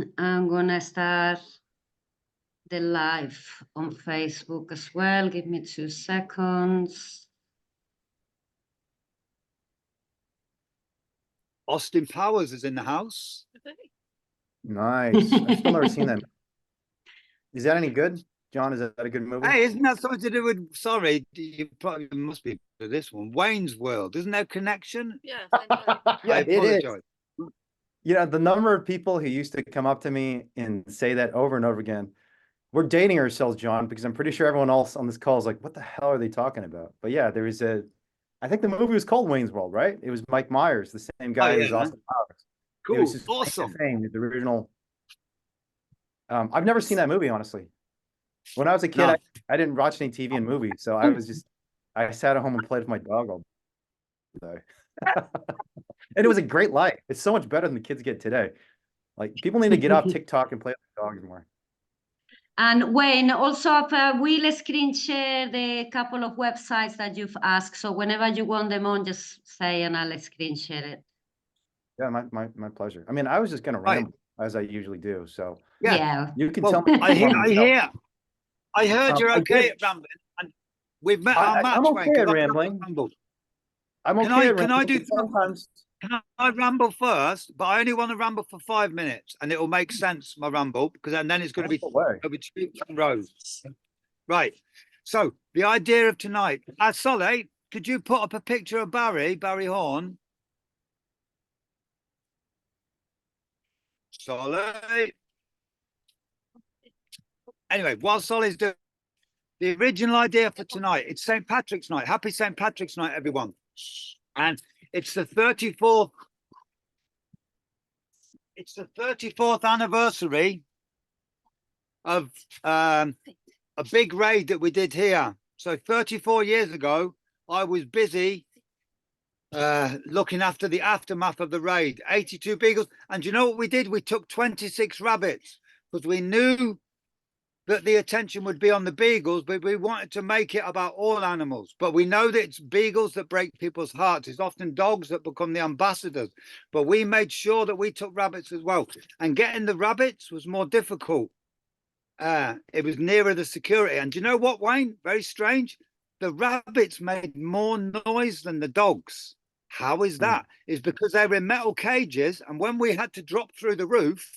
And I'm gonna start the live on Facebook as well. Give me 2 seconds. Austin Powers is in the house. Nice. I've still never seen that. Is that any good? John, is that a good movie? Hey, isn't that something to do with, sorry, you probably must be for this one, Wayne's World. Isn't there a connection? Yes, Yeah, I it is. apologize. Yeah, the number of people who used to come up to me and say that over and over again. We're dating ourselves, John, because I'm pretty sure everyone else on this call is like, what the hell are they talking about? But yeah, there was I think the movie was called Wayne's World, right? It was Mike Myers, the same guy who's Austin Powers. Cool, It was his awesome. fame, the original. I've never seen that movie, honestly. When I was a kid, No. I didn't watch any TV and movies, so I sat at home and played with my dog all day. And it was a great life. It's so much better than the kids get today. Like, people need to get off TikTok and play with their dogs more. And Wayne, also we'll screen share the couple of websites that you've asked. So whenever you want them on, just say and I'll screen share it. Yeah, my pleasure. I mean, I was just gonna ramble as I usually do. So Yeah. you can tell me. I heard you're okay at rambling, and we've met our match. I'm okay at rambling. I'm okay. Can I do sometimes? Can I ramble first? But I only want to ramble for 5 minutes, and it will make sense, my ramble, because then it's going to be over to you and Rose. Right. So the idea of tonight, Solly, could you put up a picture of Barry Horn? Solly. Anyway, while Solly's doing the original idea for tonight, it's St. Patrick's Night. Happy St. Patrick's Night, everyone. And it's the 34th. It's the 34th anniversary of a big raid that we did here. So 34 years ago, I was busy looking after the aftermath of the raid. 82 beagles. And you know what we did? We took 26 rabbits because we knew that the attention would be on the beagles, but we wanted to make it about all animals. But we know that it's beagles that break people's hearts. It's often dogs that become the ambassadors. But we made sure that we took rabbits as well. And getting the rabbits was more difficult. It was nearer the security. And do you know what, Wayne? Very strange. The rabbits made more noise than the dogs. How is that? It's because they were in metal cages. And when we had to drop through the roof,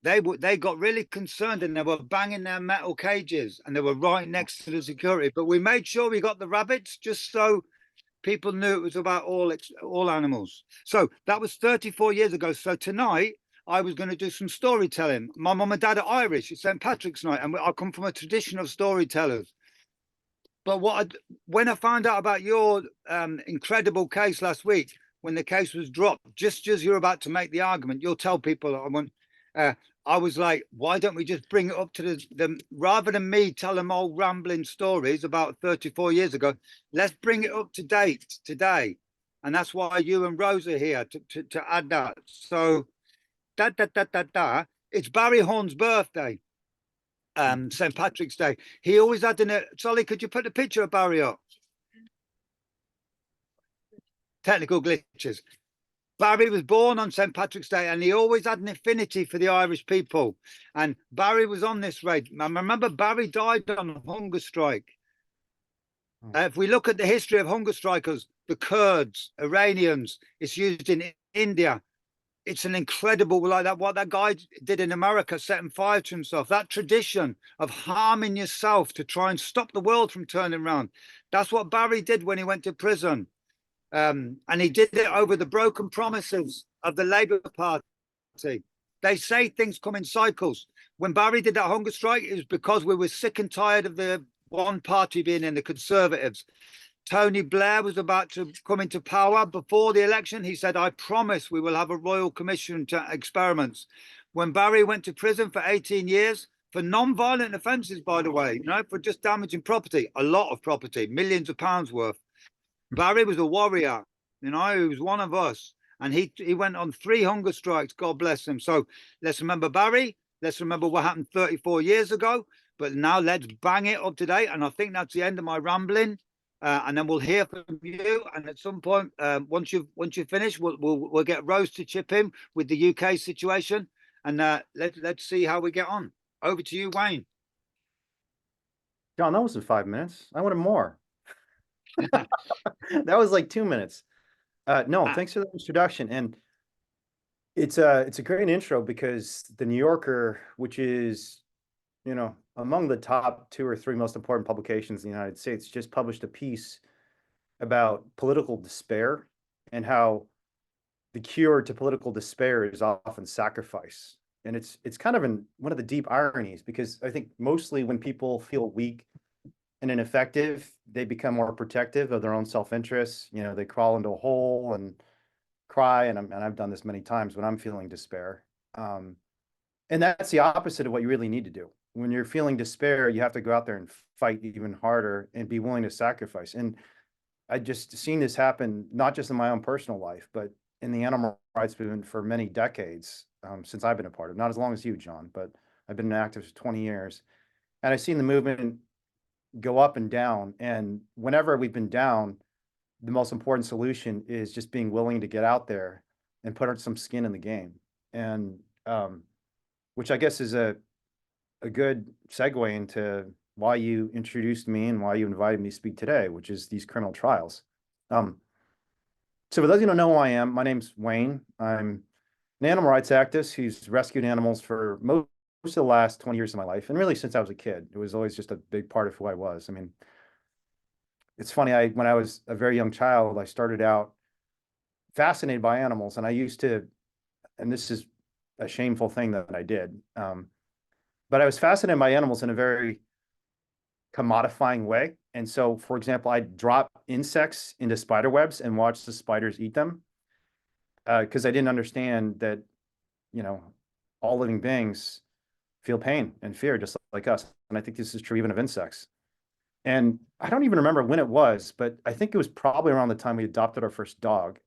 they got really concerned and they were banging their metal cages and they were right next to the security. But we made sure we got the rabbits just so people knew it was about all animals. So that was 34 years ago. So tonight I was going to do some storytelling. My mum and dad are Irish. It's St. Patrick's Night, and I come from a tradition of storytellers. But when I found out about your incredible case last week, when the case was dropped, just as you're about to make the argument, you'll tell people I was like, why don't we just bring it up to the rather than me tell them old rambling stories about 34 years ago, let's bring it up to date today. And that's why you and Rose are here to add that. So it's Barry Horn's birthday, St. Patrick's Day. He always had Solly, could you put the picture of Barry up? Technical glitches. Barry was born on St. Patrick's Day, and he always had an affinity for the Irish people. And Barry was on this raid. I remember Barry died on a hunger strike. If we look at the history of hunger strikers, the Kurds, Iranians, it's used in India. It's an incredible, like that, what that guy did in America, setting fire to himself. That tradition of harming yourself to try and stop the world from turning around. That's what Barry did when he went to prison. And he did it over the broken promises of the Labour Party. They say things come in cycles. When Barry did that hunger strike, it was because we were sick and tired of the one party being in, the Conservatives. Tony Blair was about to come into power. Before the election, he said, I promise we will have a royal commission to experiments. When Barry went to prison for 18 years, for non-violent offences, by the way, for just damaging property, a lot of property, millions of pounds worth. Barry was a warrior, he was one of us. And he went on 3 hunger strikes, God bless him. So let's remember Barry. Let's remember what happened 34 years ago. But now let's bang it up to date. And I think that's the end of my rambling. And then we'll hear from you. And at some point, once you finish, we'll get Rose to chip in with the UK situation. and let's see how we get on. Over to you, Wayne. John, that wasn't 5 minutes. I wanted more. That was like 2 minutes. No, thanks for the introduction. And it's a great intro because the New Yorker, which is, you know, among the top 2 or 3 most important publications in the United States, just published a piece about political despair and how the cure to political despair is often sacrifice. And it's kind of one of the deep ironies, because I think mostly when people feel weak and ineffective, they become more protective of their own self-interest. You know, they crawl into a hole and cry, and I've done this many times when I'm feeling despair. And that's the opposite of what you really need to do. When you're feeling despair, you have to go out there and fight even harder and be willing to sacrifice. And I just seen this happen, not just in my own personal life, but in the animal rights movement for many decades, since I've been a part of, not as long as you, John, but I've been an activist for 20 years. And I've seen the movement go up and down. And whenever we've been down, the most important solution is just being willing to get out there and put some skin in the game. And which I guess is a good segue into why you introduced me and why you invited me to speak today, which is these criminal trials. So for those of you who don't know who I am, my name's Wayne. I'm an animal rights activist who's rescued animals for most of the last 20 years of my life. And really since I was a kid, it was always just a big part of who I was. I mean, it's funny, when I was a very young child, I started out fascinated by animals, and I used to, and this is a shameful thing that I did, but I was fascinated by animals in a very commodifying way. And so, for example, I'd drop insects into spider webs and watch the spiders eat them, because I didn't understand that, you know, all living beings feel pain and fear just like us. And I think this is true even of insects. And I don't even remember when it was, but I think it was probably around the time we adopted our first dog.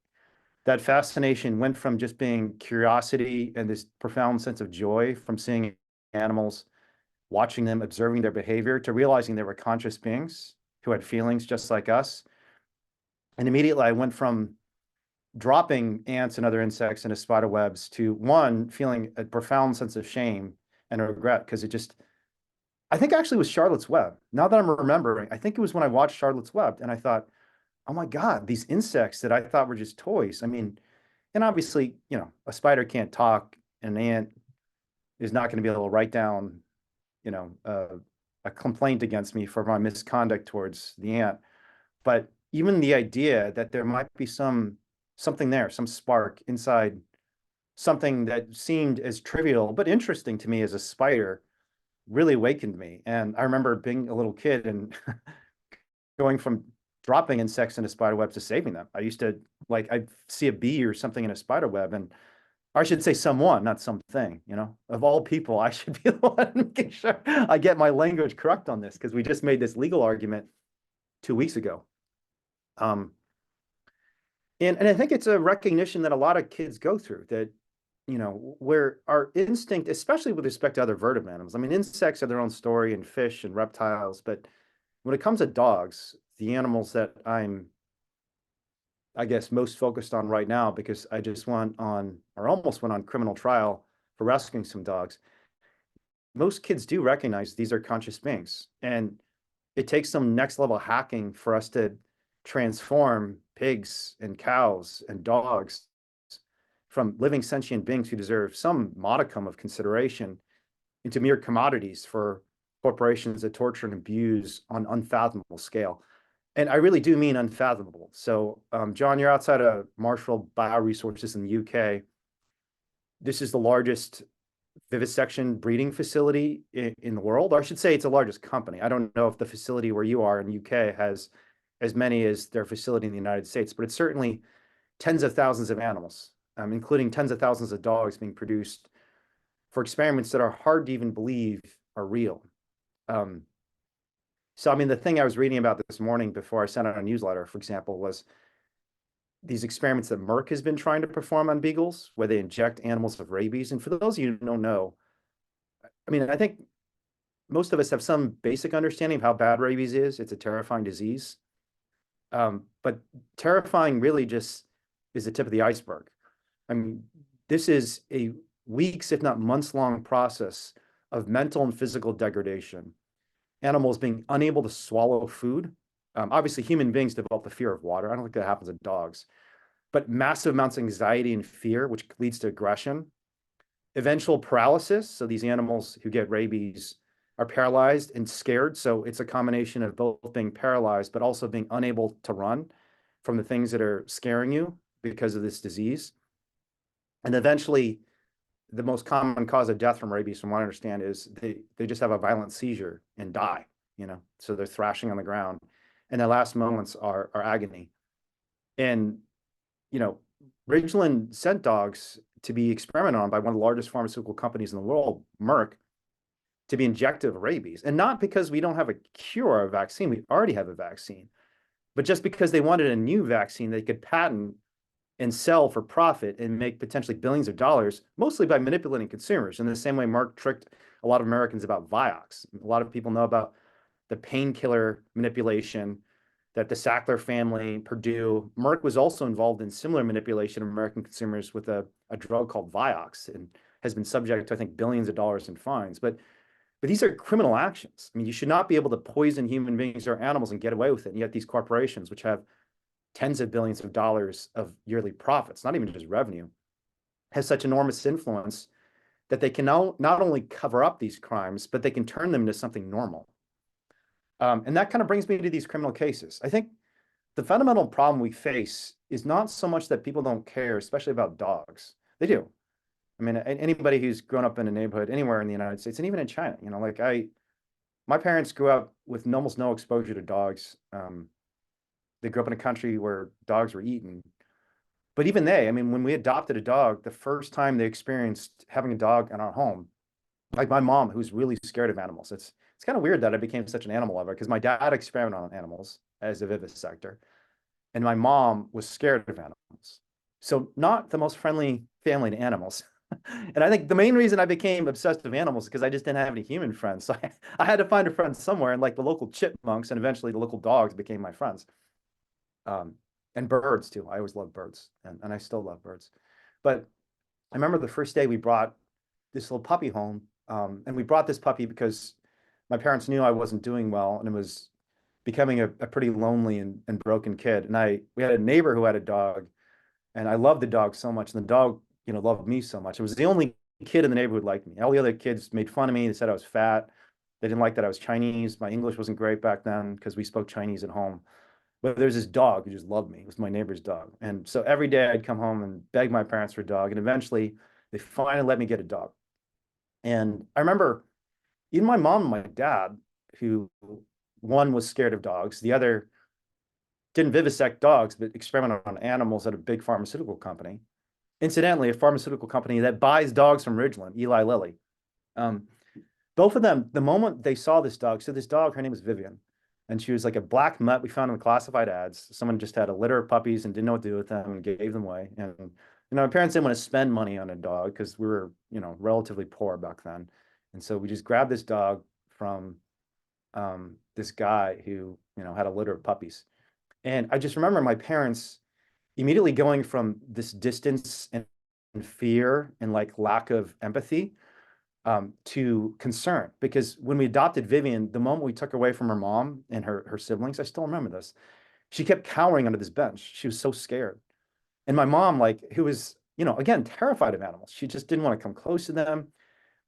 That fascination went from just being curiosity and this profound sense of joy from seeing animals, watching them, observing their behavior, to realizing they were conscious beings who had feelings just like us. And immediately I went from dropping ants and other insects into spider webs to, one, feeling a profound sense of shame and regret, because I think actually it was Charlotte's Web. Now that I'm remembering, I think it was when I watched Charlotte's Web and I thought, oh my God, these insects that I thought were just toys. I mean, and obviously, you know, a spider can't talk, and an ant is not going to be able to write down, you know, a complaint against me for my misconduct towards the ant. But even the idea that there might be something there, some spark inside something that seemed as trivial but interesting to me as a spider, really awakened me. And I remember being a little kid and going from dropping insects into spider webs to saving them. I used to, like, I'd see a bee or something in a spider web, and or I should say someone, not something, you know, of all people, I should be the one making sure I get my language correct on this, because we just made this legal argument 2 weeks ago. And I think it's a recognition that a lot of kids go through, that, you know, where our instinct, especially with respect to other vertebrate animals, I mean, insects are their own story, and fish and reptiles, but when it comes to dogs, the animals that I'm, I guess, most focused on right now, because I just went on, or almost went on, criminal trial for rescuing some dogs, most kids do recognize these are conscious beings. And it takes some next level hacking for us to transform pigs and cows and dogs from living sentient beings who deserve some modicum of consideration into mere commodities for corporations that torture and abuse on unfathomable scale. And I really do mean unfathomable. So, John, you're outside of Marshall Bioresources in the UK. This is the largest vivisection breeding facility in the world. Or I should say it's the largest company. I don't know if the facility where you are in the UK has as many as their facility in the United States, but it's certainly tens of thousands of animals, including tens of thousands of dogs being produced for experiments that are hard to even believe are real. So, I mean, the thing I was reading about this morning before I sent out a newsletter, for example, was these experiments that Merck has been trying to perform on beagles, where they inject animals with rabies. And for those of you who don't know, I mean, I think most of us have some basic understanding of how bad rabies is. It's a terrifying disease. But terrifying really just is the tip of the iceberg. I mean, this is a weeks, if not months-long process of mental and physical degradation. Animals being unable to swallow food. Obviously, human beings develop the fear of water. I don't think that happens in dogs, but massive amounts of anxiety and fear, which leads to aggression. Eventual paralysis. So these animals who get rabies are paralyzed and scared. So it's a combination of both being paralyzed, but also being unable to run from the things that are scaring you because of this disease. And eventually, the most common cause of death from rabies, from what I understand, is they just have a violent seizure and die, so they're thrashing on the ground. And their last moments are agony. And, Ridgeland sent dogs to be experimented on by one of the largest pharmaceutical companies in the world, Merck, to be injected with rabies. And not because we don't have a cure or a vaccine, we already have a vaccine, but just because they wanted a new vaccine they could patent and sell for profit and make potentially billions of dollars, mostly by manipulating consumers. In the same way Merck tricked a lot of Americans about Vioxx. A lot of people know about the painkiller manipulation that the Sackler family, Purdue, Merck was also involved in similar manipulation of American consumers with a drug called Vioxx, and has been subject to, I think, billions of dollars in fines. But these are criminal actions. I mean, you should not be able to poison human beings or animals and get away with it. And yet these corporations, which have tens of billions of dollars of yearly profits, not even just revenue, has such enormous influence that they can not only cover up these crimes, but they can turn them into something normal. And that kind of brings me to these criminal cases. I think the fundamental problem we face is not so much that people don't care, especially about dogs. They do. I mean, anybody who's grown up in a neighborhood anywhere in the United States, and even in China, my parents grew up with almost no exposure to dogs. They grew up in a country where dogs were eaten. But even when we adopted a dog, the first time they experienced having a dog in our home, like my mom, who's really scared of animals. It's kind of weird that I became such an animal lover, because my dad experimented on animals as a vivisector, and my mom was scared of animals. So not the most friendly family to animals. And I think the main reason I became obsessed with animals is because I just didn't have any human friends. So I had to find a friend somewhere, and like the local chipmunks and eventually the local dogs became my friends. And birds too. I always loved birds, and I still love birds. But I remember the first day we brought this little puppy home, and we brought this puppy because my parents knew I wasn't doing well, and it was becoming a pretty lonely and broken kid. And we had a neighbor who had a dog, and I loved the dog so much, and the dog, loved me so much. It was the only kid in the neighborhood liked me. All the other kids made fun of me. They said I was fat. They didn't like that I was Chinese. My English wasn't great back then because we spoke Chinese at home. But there's this dog who just loved me. It was my neighbor's dog. And so every day I'd come home and beg my parents for a dog. And eventually they finally let me get a dog. And I remember even my mom and my dad, who one was scared of dogs, the other didn't vivisect dogs, but experimented on animals at a big pharmaceutical company. Incidentally, a pharmaceutical company that buys dogs from Ridgeland, Eli Lilly. Both of them, the moment they saw this dog, so this dog, her name was Vivian, and she was like a black mutt we found in the classified ads. Someone just had a litter of puppies and didn't know what to do with them and gave them away. And, my parents didn't want to spend money on a dog because we were, relatively poor back then. And so we just grabbed this dog from this guy who, had a litter of puppies. And I just remember my parents immediately going from this distance and fear and like lack of empathy to concern, because when we adopted Vivian, the moment we took her away from her mom and her siblings, I still remember this, she kept cowering under this bench. She was so scared. And my mom, who was, again, terrified of animals, she just didn't want to come close to them.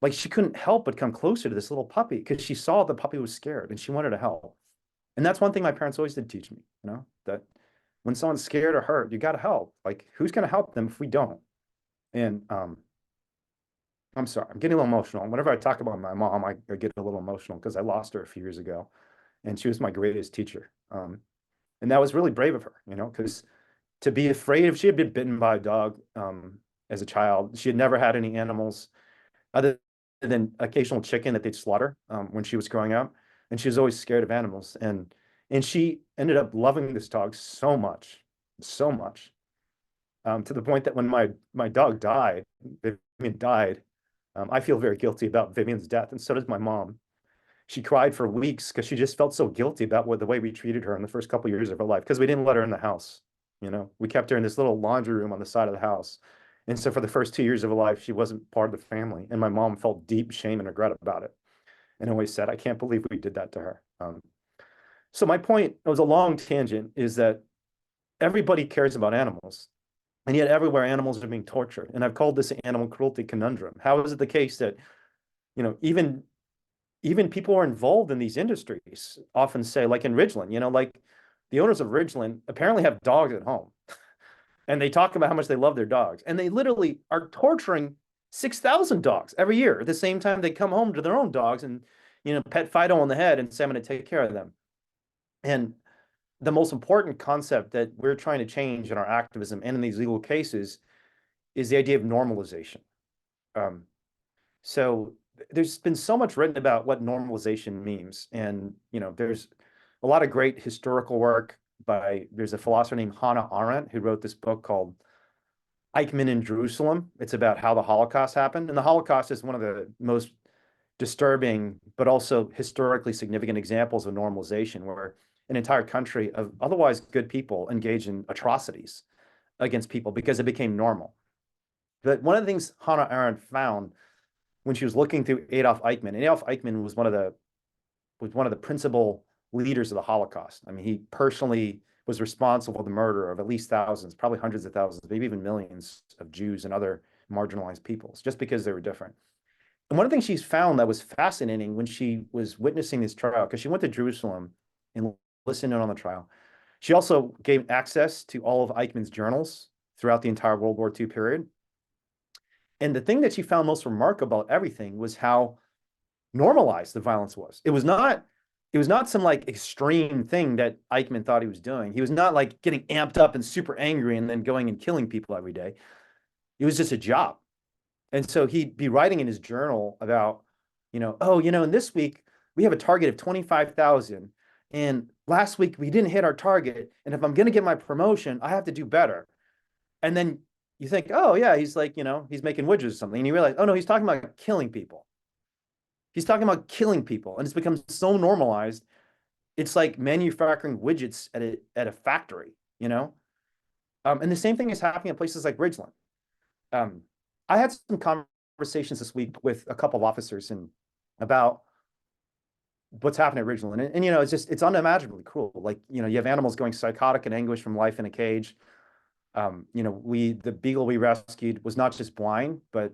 Like, she couldn't help but come closer to this little puppy because she saw the puppy was scared and she wanted to help. And that's one thing my parents always did teach me, that when someone's scared or hurt, you got to help. Like, who's going to help them if we don't? And I'm sorry, I'm getting a little emotional. Whenever I talk about my mom, I get a little emotional because I lost her a few years ago, and she was my greatest teacher. And that was really brave of her, because to be afraid if she had been bitten by a dog as a child, she had never had any animals other than occasional chicken that they'd slaughter when she was growing up. And she was always scared of animals. And she ended up loving this dog so much, to the point that when my dog died, Vivian died, I feel very guilty about Vivian's death, and so does my mom. She cried for weeks because she just felt so guilty about the way we treated her in the first couple of years of her life, because we didn't let her in the house. We kept her in this little laundry room on the side of the house. And so for the first 2 years of her life, she wasn't part of the family. And my mom felt deep shame and regret about it. And always said, I can't believe we did that to her. So my point, it was a long tangent, is that everybody cares about animals. And yet everywhere animals are being tortured. And I've called this an animal cruelty conundrum. How is it the case that, even people who are involved in these industries often say, like in Ridgeland, like the owners of Ridgeland apparently have dogs at home. And they talk about how much they love their dogs. And they literally are torturing 6,000 dogs every year. At the same time, they come home to their own dogs and, pet Fido on the head and say, I'm going to take care of them. And the most important concept that we're trying to change in our activism and in these legal cases is the idea of normalization. So there's been so much written about what normalization means. And, there's a lot of great historical work there's a philosopher named Hannah Arendt who wrote this book called Eichmann in Jerusalem. It's about how the Holocaust happened. And the Holocaust is one of the most disturbing, but also historically significant examples of normalization, where an entire country of otherwise good people engage in atrocities against people because it became normal. But one of the things Hannah Arendt found when she was looking through Adolf Eichmann, and Adolf Eichmann was one of the principal leaders of the Holocaust. I mean, he personally was responsible for the murder of at least thousands, probably hundreds of thousands, maybe even millions of Jews and other marginalized peoples, just because they were different. And one of the things she's found that was fascinating when she was witnessing this trial, because she went to Jerusalem and listened in on the trial, she also gave access to all of Eichmann's journals throughout the entire World War II period. And the thing that she found most remarkable about everything was how normalized the violence was. It was not some like extreme thing that Eichmann thought he was doing. He was not like getting amped up and super angry and then going and killing people every day. It was just a job. And so he'd be writing in his journal about, and this week we have a target of 25,000. And last week we didn't hit our target. And if I'm going to get my promotion, I have to do better. And then you think, oh yeah, he's like, he's making widgets or something. And you realize, oh no, he's talking about killing people. He's talking about killing people. And it's become so normalized. It's like manufacturing widgets at a factory, And the same thing is happening at places like Ridgeland. I had some conversations this week with a couple of officers about what's happening at Ridgeland. And it's unimaginably cruel. Like, you have animals going psychotic and anguish from life in a cage. The beagle we rescued was not just blind, but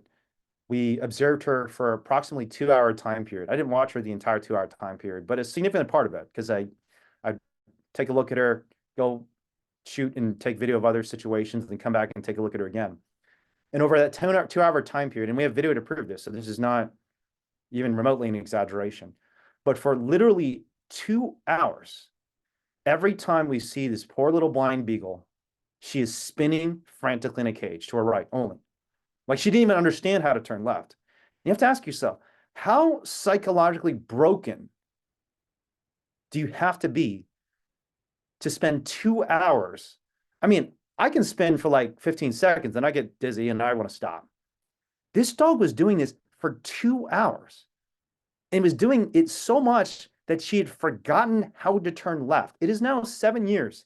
we observed her for approximately 2-hour time period. I didn't watch her the entire 2-hour time period, but a significant part of it, because I take a look at her, go shoot and take video of other situations, and then come back and take a look at her again. And over that 2-hour time period, and we have video to prove this, so this is not even remotely an exaggeration, but for literally 2 hours, every time we see this poor little blind beagle, she is spinning frantically in a cage to her right only. Like she didn't even understand how to turn left. You have to ask yourself, how psychologically broken do you have to be to spend 2 hours? I mean, I can spin for like 15 seconds and I get dizzy and I want to stop. This dog was doing this for 2 hours and was doing it so much that she had forgotten how to turn left. It is now 7 years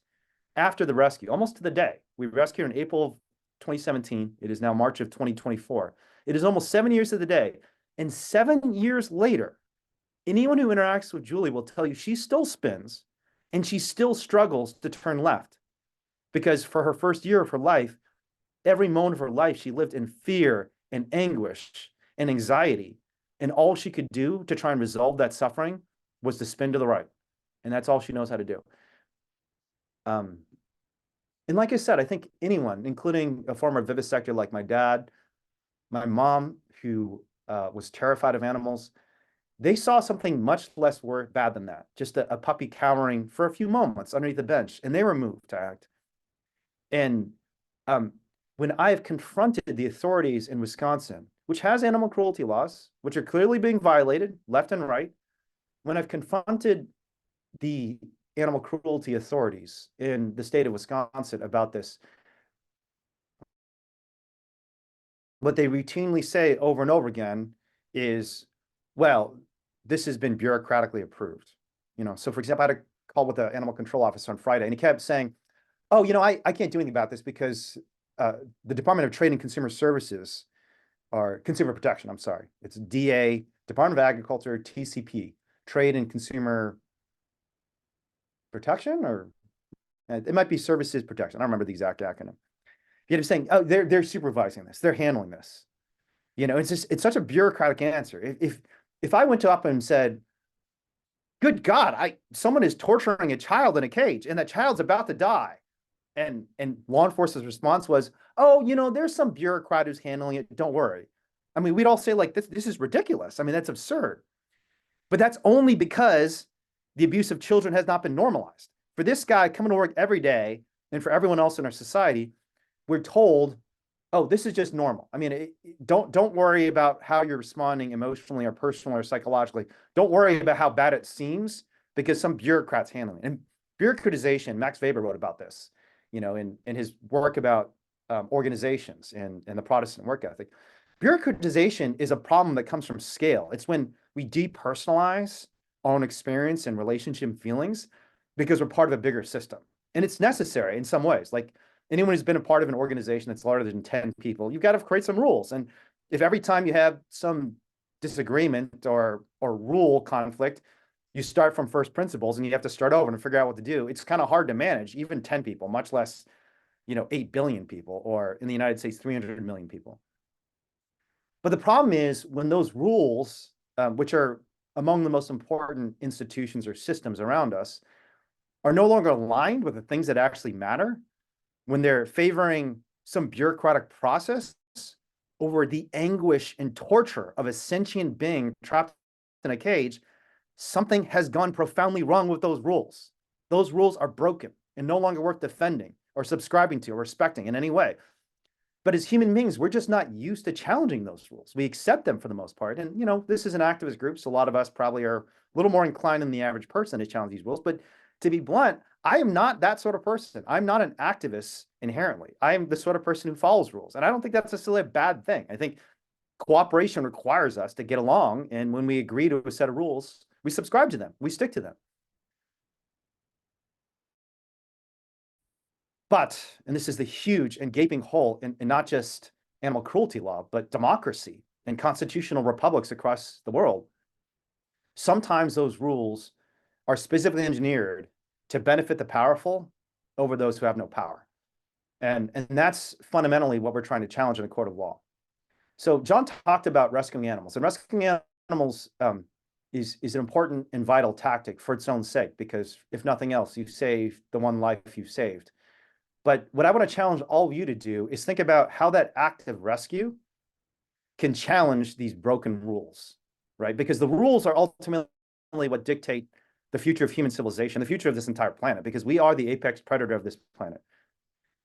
after the rescue, almost to the day. We rescued her in April of 2017. It is now March of 2024. It is almost 7 years to the day. And 7 years later, anyone who interacts with Julie will tell you she still spins and she still struggles to turn left. Because for her first year of her life, every moment of her life, she lived in fear and anguish and anxiety. And all she could do to try and resolve that suffering was to spin to the right. And that's all she knows how to do. And like I said, I think anyone, including a former vivisector like my dad, my mom, who was terrified of animals, they saw something much less bad than that. Just a puppy cowering for a few moments underneath the bench, and they were moved to act. And when I have confronted the authorities in Wisconsin, which has animal cruelty laws, which are clearly being violated left and right, when I've confronted the animal cruelty authorities in the state of Wisconsin about this, what they routinely say over and over again is, well, this has been bureaucratically approved. So for example, I had a call with the animal control officer on Friday, and he kept saying, oh, I can't do anything about this because the Department of Trade and Consumer Services, or Consumer Protection, I'm sorry. It's DA, Department of Agriculture, TCP, Trade and Consumer Protection, or it might be Services Protection. I don't remember the exact acronym. You know, saying, oh, they're supervising this, they're handling this. You know, it's such a bureaucratic answer. If I went up and said, good God, someone is torturing a child in a cage and that child's about to die, and law enforcement's response was, oh, you know, there's some bureaucrat who's handling it, don't worry. I mean, we'd all say, like, this is ridiculous. I mean, that's absurd. But that's only because the abuse of children has not been normalized. For this guy coming to work every day, and for everyone else in our society, we're told, oh, this is just normal. I mean, don't worry about how you're responding emotionally or personally or psychologically. Don't worry about how bad it seems, because some bureaucrat's handling it. And bureaucratization, Max Weber wrote about this, you know, in his work about organizations and the Protestant work ethic. Bureaucratization is a problem that comes from scale. It's when we depersonalize our own experience and relationship and feelings because we're part of a bigger system. And it's necessary in some ways. Like, anyone who's been a part of an organization that's larger than 10 people, you've got to create some rules. And if every time you have some disagreement or rule conflict, you start from first principles and you have to start over and figure out what to do, it's kind of hard to manage, even 10 people, much less, you know, 8 billion people, or in the United States, 300 million people. But the problem is when those rules, which are among the most important institutions or systems around us, are no longer aligned with the things that actually matter, when they're favoring some bureaucratic process over the anguish and torture of a sentient being trapped in a cage, something has gone profoundly wrong with those rules. Those rules are broken and no longer worth defending or subscribing to or respecting in any way. But as human beings, we're just not used to challenging those rules. We accept them for the most part. And, you know, this is an activist group, so a lot of us probably are a little more inclined than the average person to challenge these rules. But to be blunt, I am not that sort of person. I'm not an activist inherently. I am the sort of person who follows rules. And I don't think that's necessarily a bad thing. I think cooperation requires us to get along. And when we agree to a set of rules, we subscribe to them. We stick to them. But, and this is the huge and gaping hole in not just animal cruelty law, but democracy and constitutional republics across the world, sometimes those rules are specifically engineered to benefit the powerful over those who have no power. And that's fundamentally what we're trying to challenge in a court of law. So John talked about rescuing animals, and rescuing animals is an important and vital tactic for its own sake, because if nothing else, you save the one life you've saved. But what I want to challenge all of you to do is think about how that act of rescue can challenge these broken rules, right? Because the rules are ultimately what dictate the future of human civilization, the future of this entire planet, because we are the apex predator of this planet.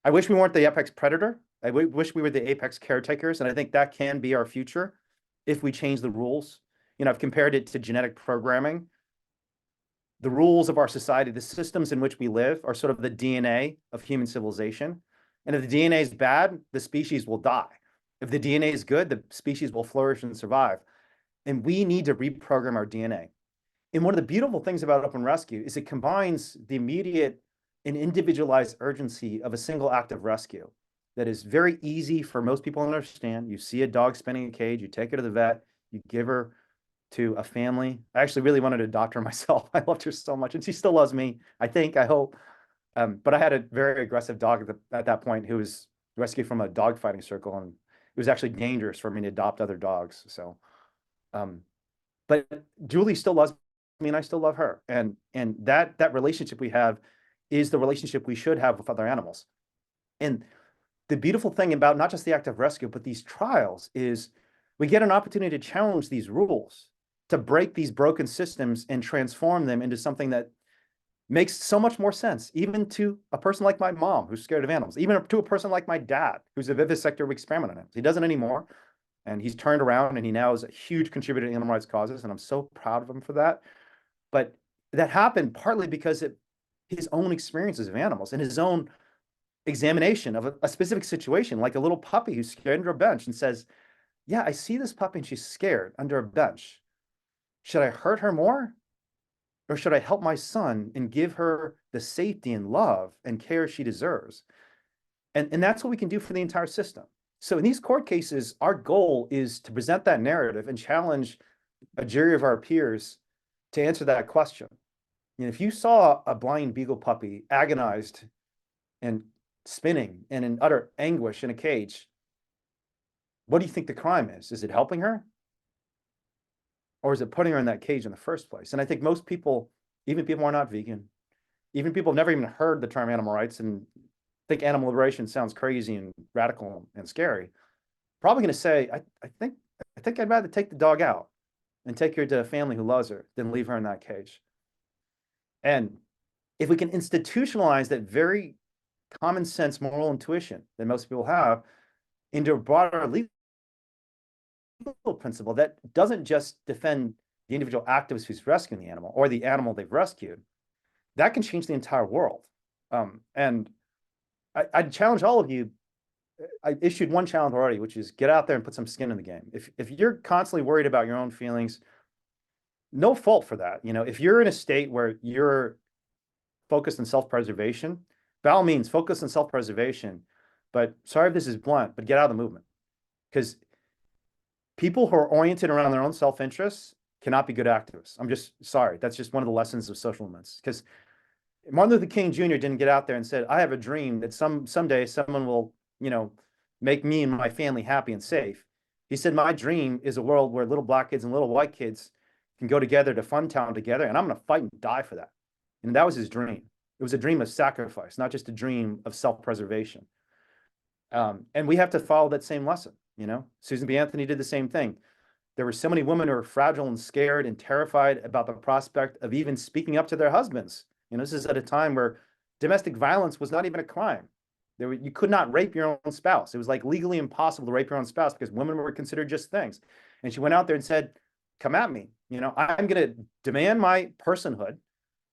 I wish we weren't the apex predator. I wish we were the apex caretakers, and I think that can be our future if we change the rules. You know, I've compared it to genetic programming. The rules of our society, the systems in which we live, are sort of the DNA of human civilization. And if the DNA is bad, the species will die. If the DNA is good, the species will flourish and survive. And we need to reprogram our DNA. And one of the beautiful things about open rescue is it combines the immediate and individualized urgency of a single act of rescue that is very easy for most people to understand. You see a dog spinning in a cage, you take her to the vet, you give her to a family. I actually really wanted to adopt her myself. I loved her so much, and she still loves me, I think, I hope. But I had a very aggressive dog at that point who was rescued from a dog fighting circle, and it was actually dangerous for me to adopt other dogs. So, but Julie still loves me, and I still love her. And that relationship we have is the relationship we should have with other animals. And the beautiful thing about not just the act of rescue, but these trials is we get an opportunity to challenge these rules, to break these broken systems and transform them into something that makes so much more sense, even to a person like my mom who's scared of animals, even to a person like my dad who's a vivisector experiment on him. He doesn't anymore, and he's turned around and he now is a huge contributor to animal rights causes, and I'm so proud of him for that. But that happened partly because of his own experiences of animals and his own examination of a specific situation, like a little puppy who's scared under a bench and says, yeah, I see this puppy and she's scared under a bench. Should I hurt her more? Or should I help my son and give her the safety and love and care she deserves? And that's what we can do for the entire system. So in these court cases, our goal is to present that narrative and challenge a jury of our peers to answer that question. If you saw a blind beagle puppy agonized and spinning and in utter anguish in a cage, what do you think the crime is? Is it helping her? Or is it putting her in that cage in the first place? And I think most people, even people who are not vegan, even people who've never even heard the term animal rights and think animal liberation sounds crazy and radical and scary, probably going to say, I think I'd rather take the dog out and take her to a family who loves her than leave her in that cage. And if we can institutionalize that very common sense moral intuition that most people have into a broader legal principle that doesn't just defend the individual activist who's rescuing the animal or the animal they've rescued, that can change the entire world. And I'd challenge all of you. I issued one challenge already, which is get out there and put some skin in the game. If you're constantly worried about your own feelings, no fault for that. If you're in a state where you're focused on self-preservation, by all means, focus on self-preservation. But sorry if this is blunt, but get out of the movement. Because people who are oriented around their own self-interests cannot be good activists. I'm just sorry. That's just one of the lessons of social movements. Because Martin Luther King Jr. didn't get out there and said, I have a dream that someday someone will, make me and my family happy and safe. He said, my dream is a world where little black kids and little white kids can go together to Fun Town together, and I'm going to fight and die for that. And that was his dream. It was a dream of sacrifice, not just a dream of self-preservation. And we have to follow that same lesson. Susan B. Anthony did the same thing. There were so many women who were fragile and scared and terrified about the prospect of even speaking up to their husbands. This is at a time where domestic violence was not even a crime. You could not rape your own spouse. It was like legally impossible to rape your own spouse because women were considered just things. And she went out there and said, come at me. I'm going to demand my personhood.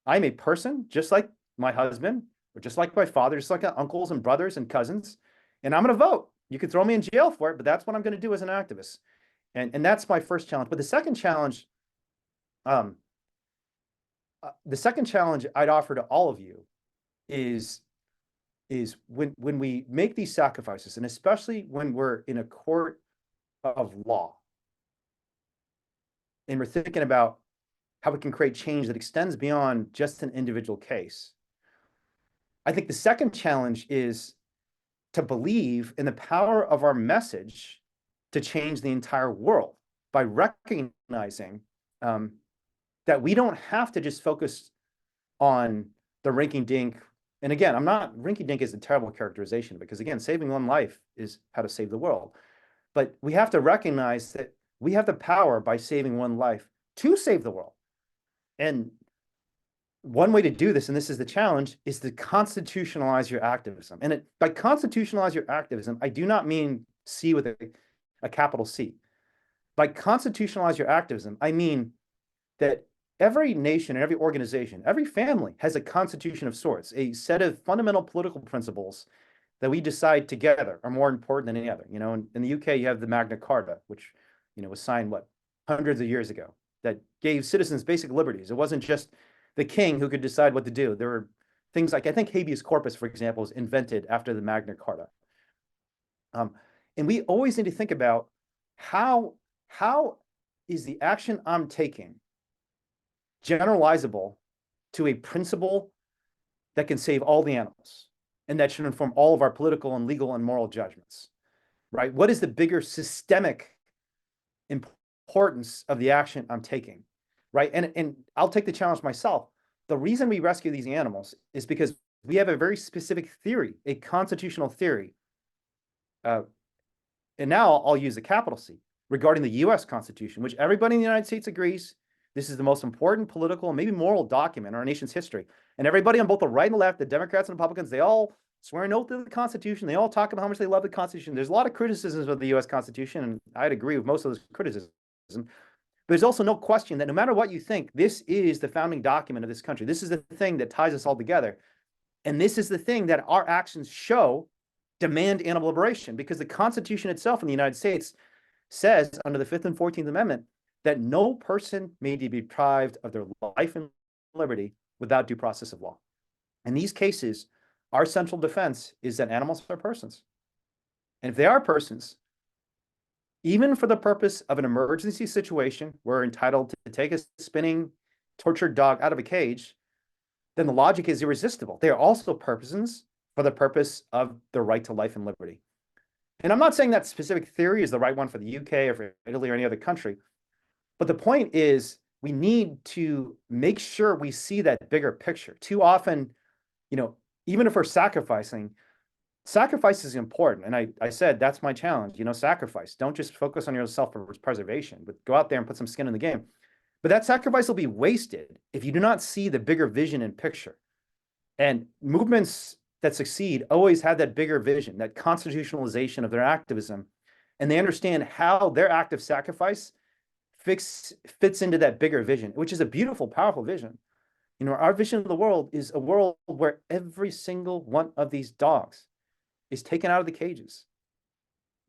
I'm a person just like my husband, or just like my father, just like uncles and brothers and cousins. And I'm going to vote. You could throw me in jail for it, but that's what I'm going to do as an activist. And that's my first challenge. But the second challenge I'd offer to all of you is when we make these sacrifices, and especially when we're in a court of law, and we're thinking about how we can create change that extends beyond just an individual case. I think the second challenge is to believe in the power of our message to change the entire world by recognizing that we don't have to just focus on the rinky-dink. And again, rinky-dink is a terrible characterization because, again, saving one life is how to save the world. But we have to recognize that we have the power by saving one life to save the world. And one way to do this, and this is the challenge, is to constitutionalize your activism. And by constitutionalize your activism, I do not mean C with a capital C. By constitutionalize your activism, I mean that every nation and every organization, every family has a constitution of sorts, a set of fundamental political principles that we decide together are more important than any other. In the UK, you have the Magna Carta, which, was signed, hundreds of years ago, that gave citizens basic liberties. It wasn't just the king who could decide what to do. There were things like, I think habeas corpus, for example, was invented after the Magna Carta. And we always need to think about how is the action I'm taking generalizable to a principle that can save all the animals and that should inform all of our political and legal and moral judgments, right? What is the bigger systemic importance of the action I'm taking, right? And I'll take the challenge myself. The reason we rescue these animals is because we have a very specific theory, a constitutional theory. And now I'll use a capital C regarding the US Constitution, which everybody in the United States agrees this is the most important political and maybe moral document in our nation's history. And everybody on both the right and the left, the Democrats and Republicans, they all swear an oath to the Constitution. They all talk about how much they love the Constitution. There's a lot of criticisms of the US Constitution, and I'd agree with most of those criticisms. But there's also no question that no matter what you think, this is the founding document of this country. This is the thing that ties us all together. And this is the thing that our actions show demand animal liberation, because the Constitution itself in the United States says under the 5th and 14th Amendment that no person may be deprived of their life and liberty without due process of law. And these cases our central defense is that animals are persons. And if they are persons, even for the purpose of an emergency situation, we're entitled to take a spinning, tortured dog out of a cage, then the logic is irresistible. They are also persons for the purpose of the right to life and liberty. And I'm not saying that specific theory is the right one for the UK or for Italy or any other country, but the point is we need to make sure we see that bigger picture. Too often, even if we're sacrificing, sacrifice is important. And I said, that's my challenge, sacrifice. Don't just focus on your self-preservation, but go out there and put some skin in the game. But that sacrifice will be wasted if you do not see the bigger vision and picture. And movements that succeed always have that bigger vision, that constitutionalization of their activism. And they understand how their act of sacrifice fits into that bigger vision, which is a beautiful, powerful vision. Our vision of the world is a world where every single one of these dogs is taken out of the cages,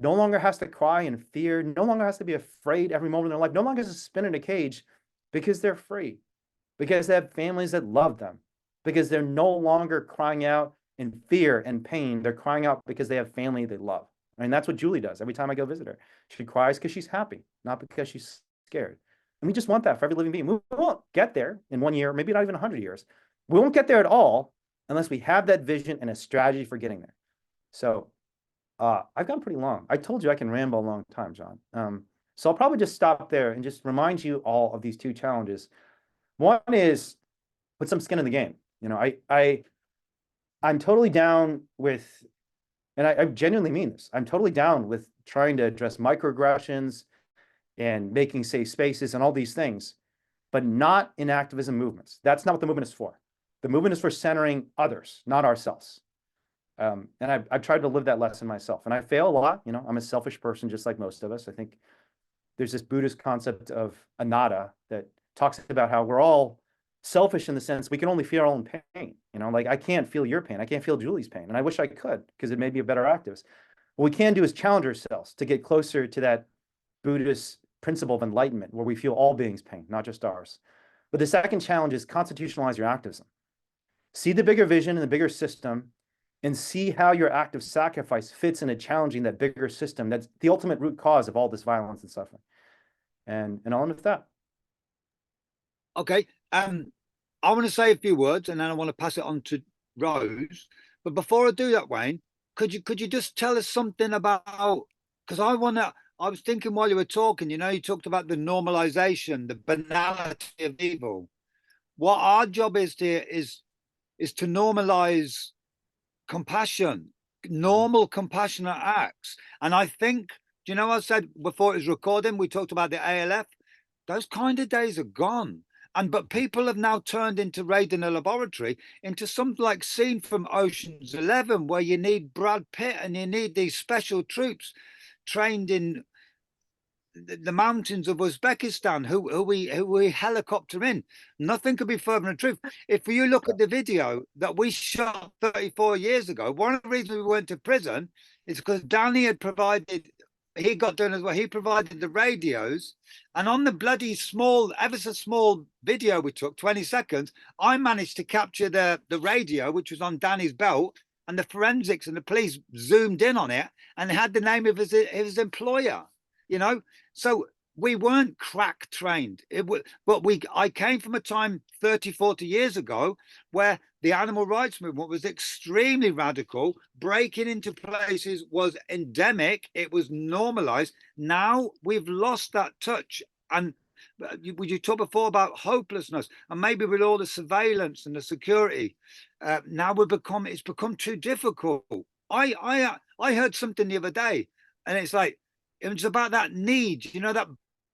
no longer has to cry in fear, no longer has to be afraid every moment of their life, no longer has to spin in a cage because they're free, because they have families that love them, because they're no longer crying out in fear and pain. They're crying out because they have family they love. And that's what Julie does every time I go visit her. She cries because she's happy, not because she's scared. And we just want that for every living being. We won't get there in 1 year, maybe not even 100 years. We won't get there at all unless we have that vision and a strategy for getting there. So I've gone pretty long. I told you I can ramble a long time, John. So I'll probably just stop there and just remind you all of these two challenges. One is put some skin in the game. I'm totally down with, and I genuinely mean this, I'm totally down with trying to address microaggressions and making safe spaces and all these things, but not in activism movements. That's not what the movement is for. The movement is for centering others, not ourselves. And I've tried to live that lesson myself, and I fail a lot. I'm a selfish person, just like most of us. I think there's this Buddhist concept of anatta that talks about how we're all selfish in the sense we can only feel our own pain. Like I can't feel your pain. I can't feel Julie's pain. And I wish I could, because it made me a better activist. What we can do is challenge ourselves to get closer to that Buddhist principle of enlightenment where we feel all beings' pain, not just ours. But the second challenge is constitutionalize your activism. See the bigger vision and the bigger system, and see how your act of sacrifice fits into challenging that bigger system that's the ultimate root cause of all this violence and suffering. And I'll end with that. Okay. I want to say a few words, and then I want to pass it on to Rose. But before I do that, Wayne, could you just tell us something about, because I was thinking while you were talking, you talked about the normalization, the banality of evil. What our job is to normalize compassion, normal compassionate acts. And I think, I said before it was recording, we talked about the ALF. Those kind of days are gone. But people have now turned into Raid in a Laboratory into something like scene from Ocean's 11, where you need Brad Pitt and you need these special troops trained in the mountains of Uzbekistan who we helicopter in. Nothing could be further from the truth. If you look at the video that we shot 34 years ago, one of the reasons we went to prison is because Danny had provided, he got done as well, he provided the radios, and on the bloody small, ever so small video we took, 20 seconds, I managed to capture the radio, which was on Danny's belt, and the forensics and the police zoomed in on it and had the name of his employer. So we weren't crack trained. I came from a time 30, 40 years ago where the animal rights movement was extremely radical. Breaking into places was endemic. It was normalized. Now we've lost that touch. And you talked before about hopelessness, and maybe with all the surveillance and the security, now it's become too difficult. I heard something the other day, and it's like, it was about that need, that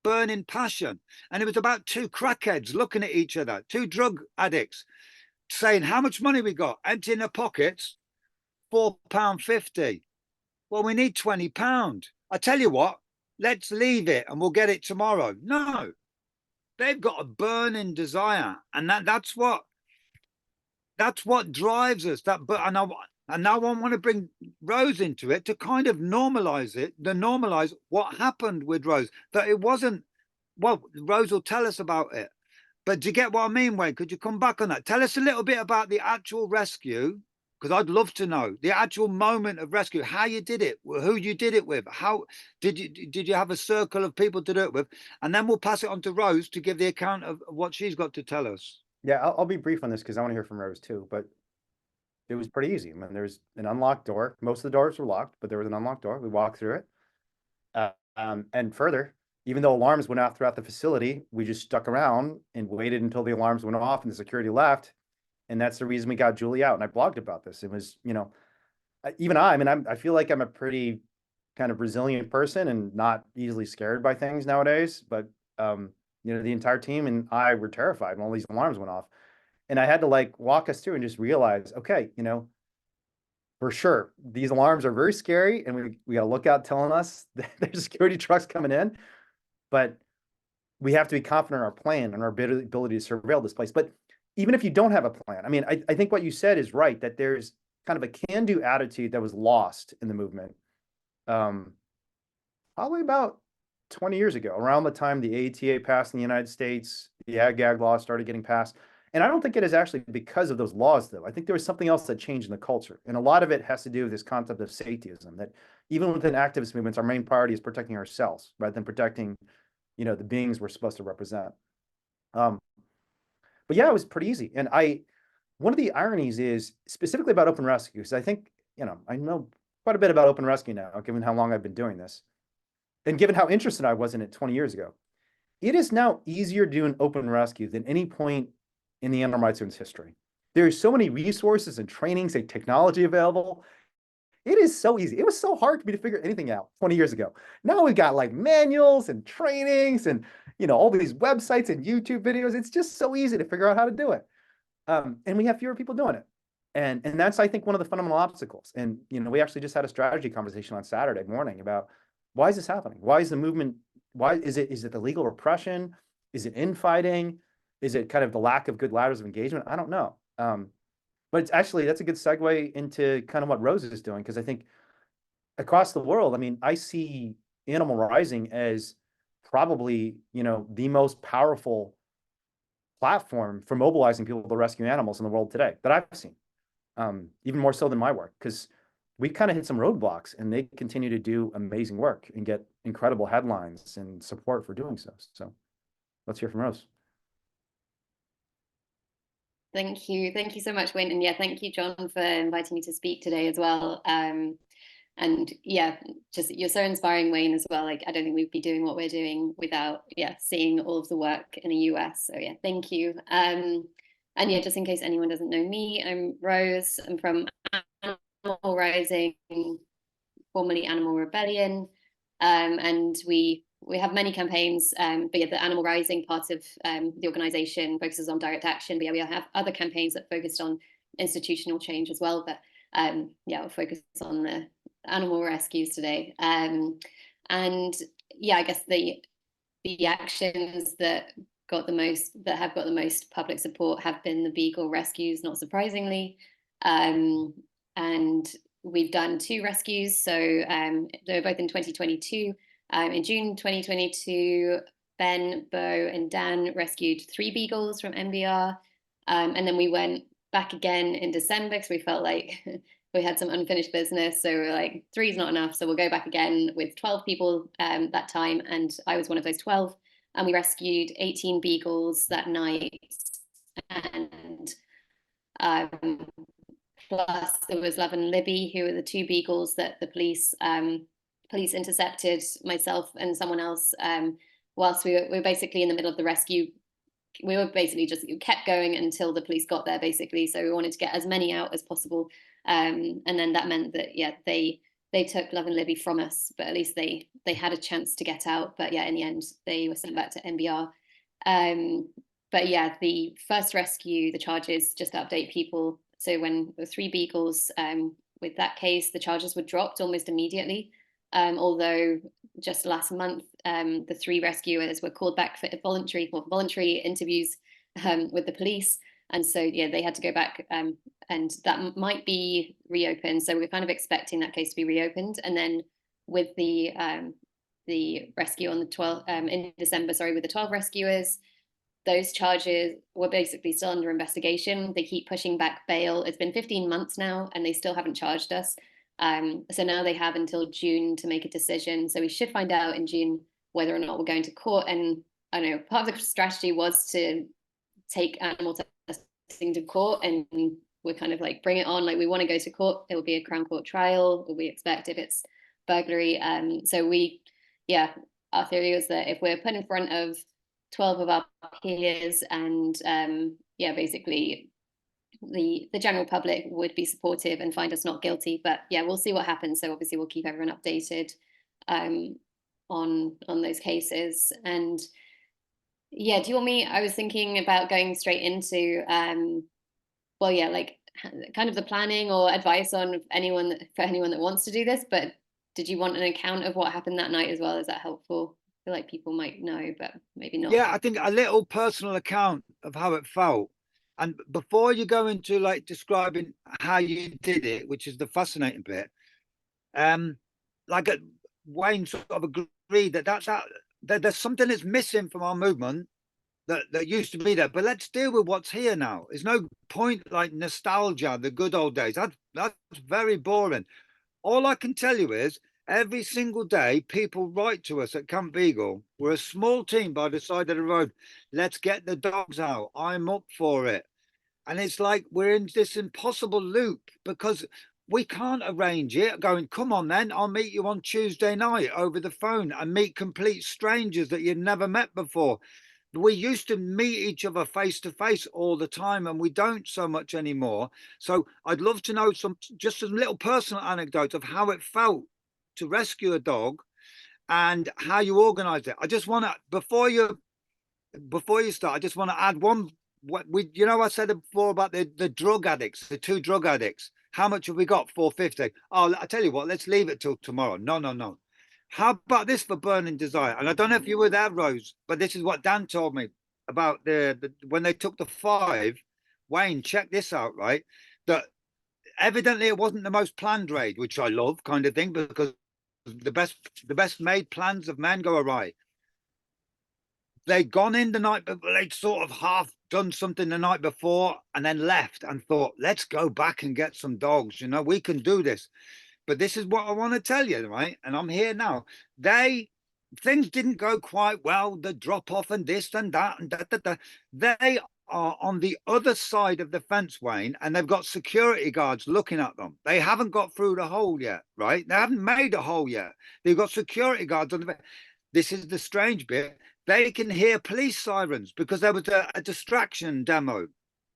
burning passion. And it was about two crackheads looking at each other, two drug addicts, saying, how much money we got? Empty in their pockets, £4.50. Well, we need £20. I tell you what, let's leave it and we'll get it tomorrow. No, they've got a burning desire. And that's what drives us. And now I want to bring Rose into it to kind of normalize what happened with Rose. That it wasn't, well, Rose will tell us about it. But do you get what I mean, Wayne? Could you come back on that? Tell us a little bit about the actual rescue Because I'd love to know the actual moment of rescue, how you did it, who you did it with, how did you have a circle of people to do it with, and then we'll pass it on to Rose to give the account of what she's got to tell us. Yeah, I'll be brief on this because I want to hear from Rose too. But it was pretty easy. I mean, there's an unlocked door. Most of the doors were locked, but there was an unlocked door. We walked through it. And further, even though alarms went off throughout the facility, we just stuck around and waited until the alarms went off and the security left. And that's the reason we got Julie out. And I blogged about this. It was, you know, even I mean, I feel like I'm a pretty kind of resilient person and not easily scared by things nowadays. But, you know, the entire team and I were terrified when all these alarms went off. And I had to like walk us through and just realize, okay, you know, for sure, these alarms are very scary and we got to look out telling us that there's security trucks coming in, but we have to be confident in our plan and our ability to surveil this place. But even if you don't have a plan, I mean, I think what you said is right, that there's kind of a can-do attitude that was lost in the movement. Probably about 20 years ago, around the time the ATA passed in the United States, the ag-gag law started getting passed. And I don't think it is actually because of those laws, though. I think there was something else that changed in the culture. And a lot of it has to do with this concept of safetyism, that even within activist movements, our main priority is protecting ourselves rather than protecting, you know, the beings we're supposed to represent. But yeah, it was pretty easy. And one of the ironies is specifically about open rescue, because I think, you know, I know quite a bit about open rescue now, given how long I've been doing this. And given how interested I was in it 20 years ago, it is now easier to do an open rescue than any point in the Animal Rights Movement's history. There are so many resources and trainings and technology available. It is so easy. It was so hard for me to figure anything out 20 years ago. Now we've got like manuals and trainings and, you know, all these websites and YouTube videos. It's just so easy to figure out how to do it. And we have fewer people doing it. And that's, I think, one of the fundamental obstacles. And, you know, we actually just had a strategy conversation on Saturday morning about why is this happening? Why is the movement, why is it the legal repression? Is it infighting? Is it kind of the lack of good ladders of engagement? I don't know. But it's actually, that's a good segue into kind of what Rose is doing, because I think across the world, I mean, I see Animal Rising as probably, you know, the most powerful platform for mobilizing people to rescue animals in the world today that I've seen, even more so than my work, because we kind of hit some roadblocks and they continue to do amazing work and get incredible headlines and support for doing so. So let's hear from Rose. Thank you. Thank you so much, Wayne. And yeah, thank you, John, for inviting me to speak today as well. And yeah, just you're so inspiring, Wayne, as well. Like, I don't think we'd be doing what we're doing without, yeah, seeing all of the work in the US. So yeah, thank you. And yeah, just in case anyone doesn't know me, I'm Rose. I'm from Animal Rising, formerly Animal Rebellion. And we have many campaigns, but yeah, the Animal Rising part of the organization focuses on direct action. But yeah, we have other campaigns that focused on institutional change as well. But yeah, we'll focus on the animal rescues today. And yeah, I guess the actions that have got the most public support have been the Beagle rescues, not surprisingly. And we've done 2 rescues. So they were both in 2022. In June 2022, Ben, Bo, and Dan rescued 3 beagles from MBR. And then we went back again in December because we felt like we had some unfinished business. So we were like, 3 is not enough. So we'll go back again with 12 people that time. And I was one of those 12. And we rescued 18 beagles that night. And plus there was Love and Libby, who were the 2 beagles that the police intercepted, myself and someone else, whilst we were basically in the middle of the rescue. We were basically just kept going until the police got there, basically. So we wanted to get as many out as possible. And then that meant that, yeah, they took Love and Libby from us, but at least they had a chance to get out. But yeah, in the end, they were sent back to MBR. But yeah, the first rescue, the charges, just to update people. So when there were 3 beagles, with that case, the charges were dropped almost immediately. Although just last month, the 3 rescuers were called back for voluntary interviews with the police. And so, yeah, they had to go back and that might be reopened. So we're kind of expecting that case to be reopened. And then with the rescue on the 12th, in December, with the 12 rescuers, those charges were basically still under investigation. They keep pushing back bail. It's been 15 months now and they still haven't charged us. So now they have until June to make a decision. So we should find out in June whether or not we're going to court. And I know part of the strategy was to take animal testing to court, and we're kind of like, bring it on. Like, we want to go to court. It will be a Crown Court trial, we expect, if it's burglary. So our theory was that if we're put in front of 12 of our peers and basically the general public would be supportive and find us not guilty. But yeah, we'll see what happens. So obviously we'll keep everyone updated on those cases. And yeah, do you want me, I was thinking about going straight into like kind of the planning or advice on anyone that wants to do this, but did you want an account of what happened that night as well? Is that helpful? I feel like people might know, but maybe not. Yeah, I think a little personal account of how it felt. And before you go into like describing how you did it, which is the fascinating bit, Wayne sort of agreed that there's something that's missing from our movement that used to be there. But let's deal with what's here now. There's no point like nostalgia, the good old days. That's very boring. All I can tell you is every single day, people write to us at Camp Beagle. We're a small team by the side of the road. Let's get the dogs out. I'm up for it. And it's like we're in this impossible loop because we can't arrange it. Going, come on then, I'll meet you on Tuesday night over the phone and meet complete strangers that you've never met before. We used to meet each other face to face all the time, and we don't so much anymore. So I'd love to know just a little personal anecdote of how it felt to rescue a dog and how you organized it. I just want to, before you start, I just want to add one. I said before about the drug addicts, the 2 drug addicts. How much have we got? 450. Oh, I tell you what, let's leave it till tomorrow. No. How about this for burning desire? And I don't know if you were there, Rose, but this is what Dan told me about the when they took the 5. Wayne, check this out, right? That evidently it wasn't the most planned raid, which I love, kind of thing, because the best made plans of men go awry. They'd gone in the night, but they'd sort of half done something the night before and then left and thought, let's go back and get some dogs. We can do this. But this is what I want to tell you, right? And I'm here now. Things didn't go quite well, the drop off and this and that and that. They are on the other side of the fence, Wayne, and they've got security guards looking at them. They haven't got through the hole yet, right? They haven't made a hole yet. They've got security guards on the. This is the strange bit. They can hear police sirens because there was a distraction demo.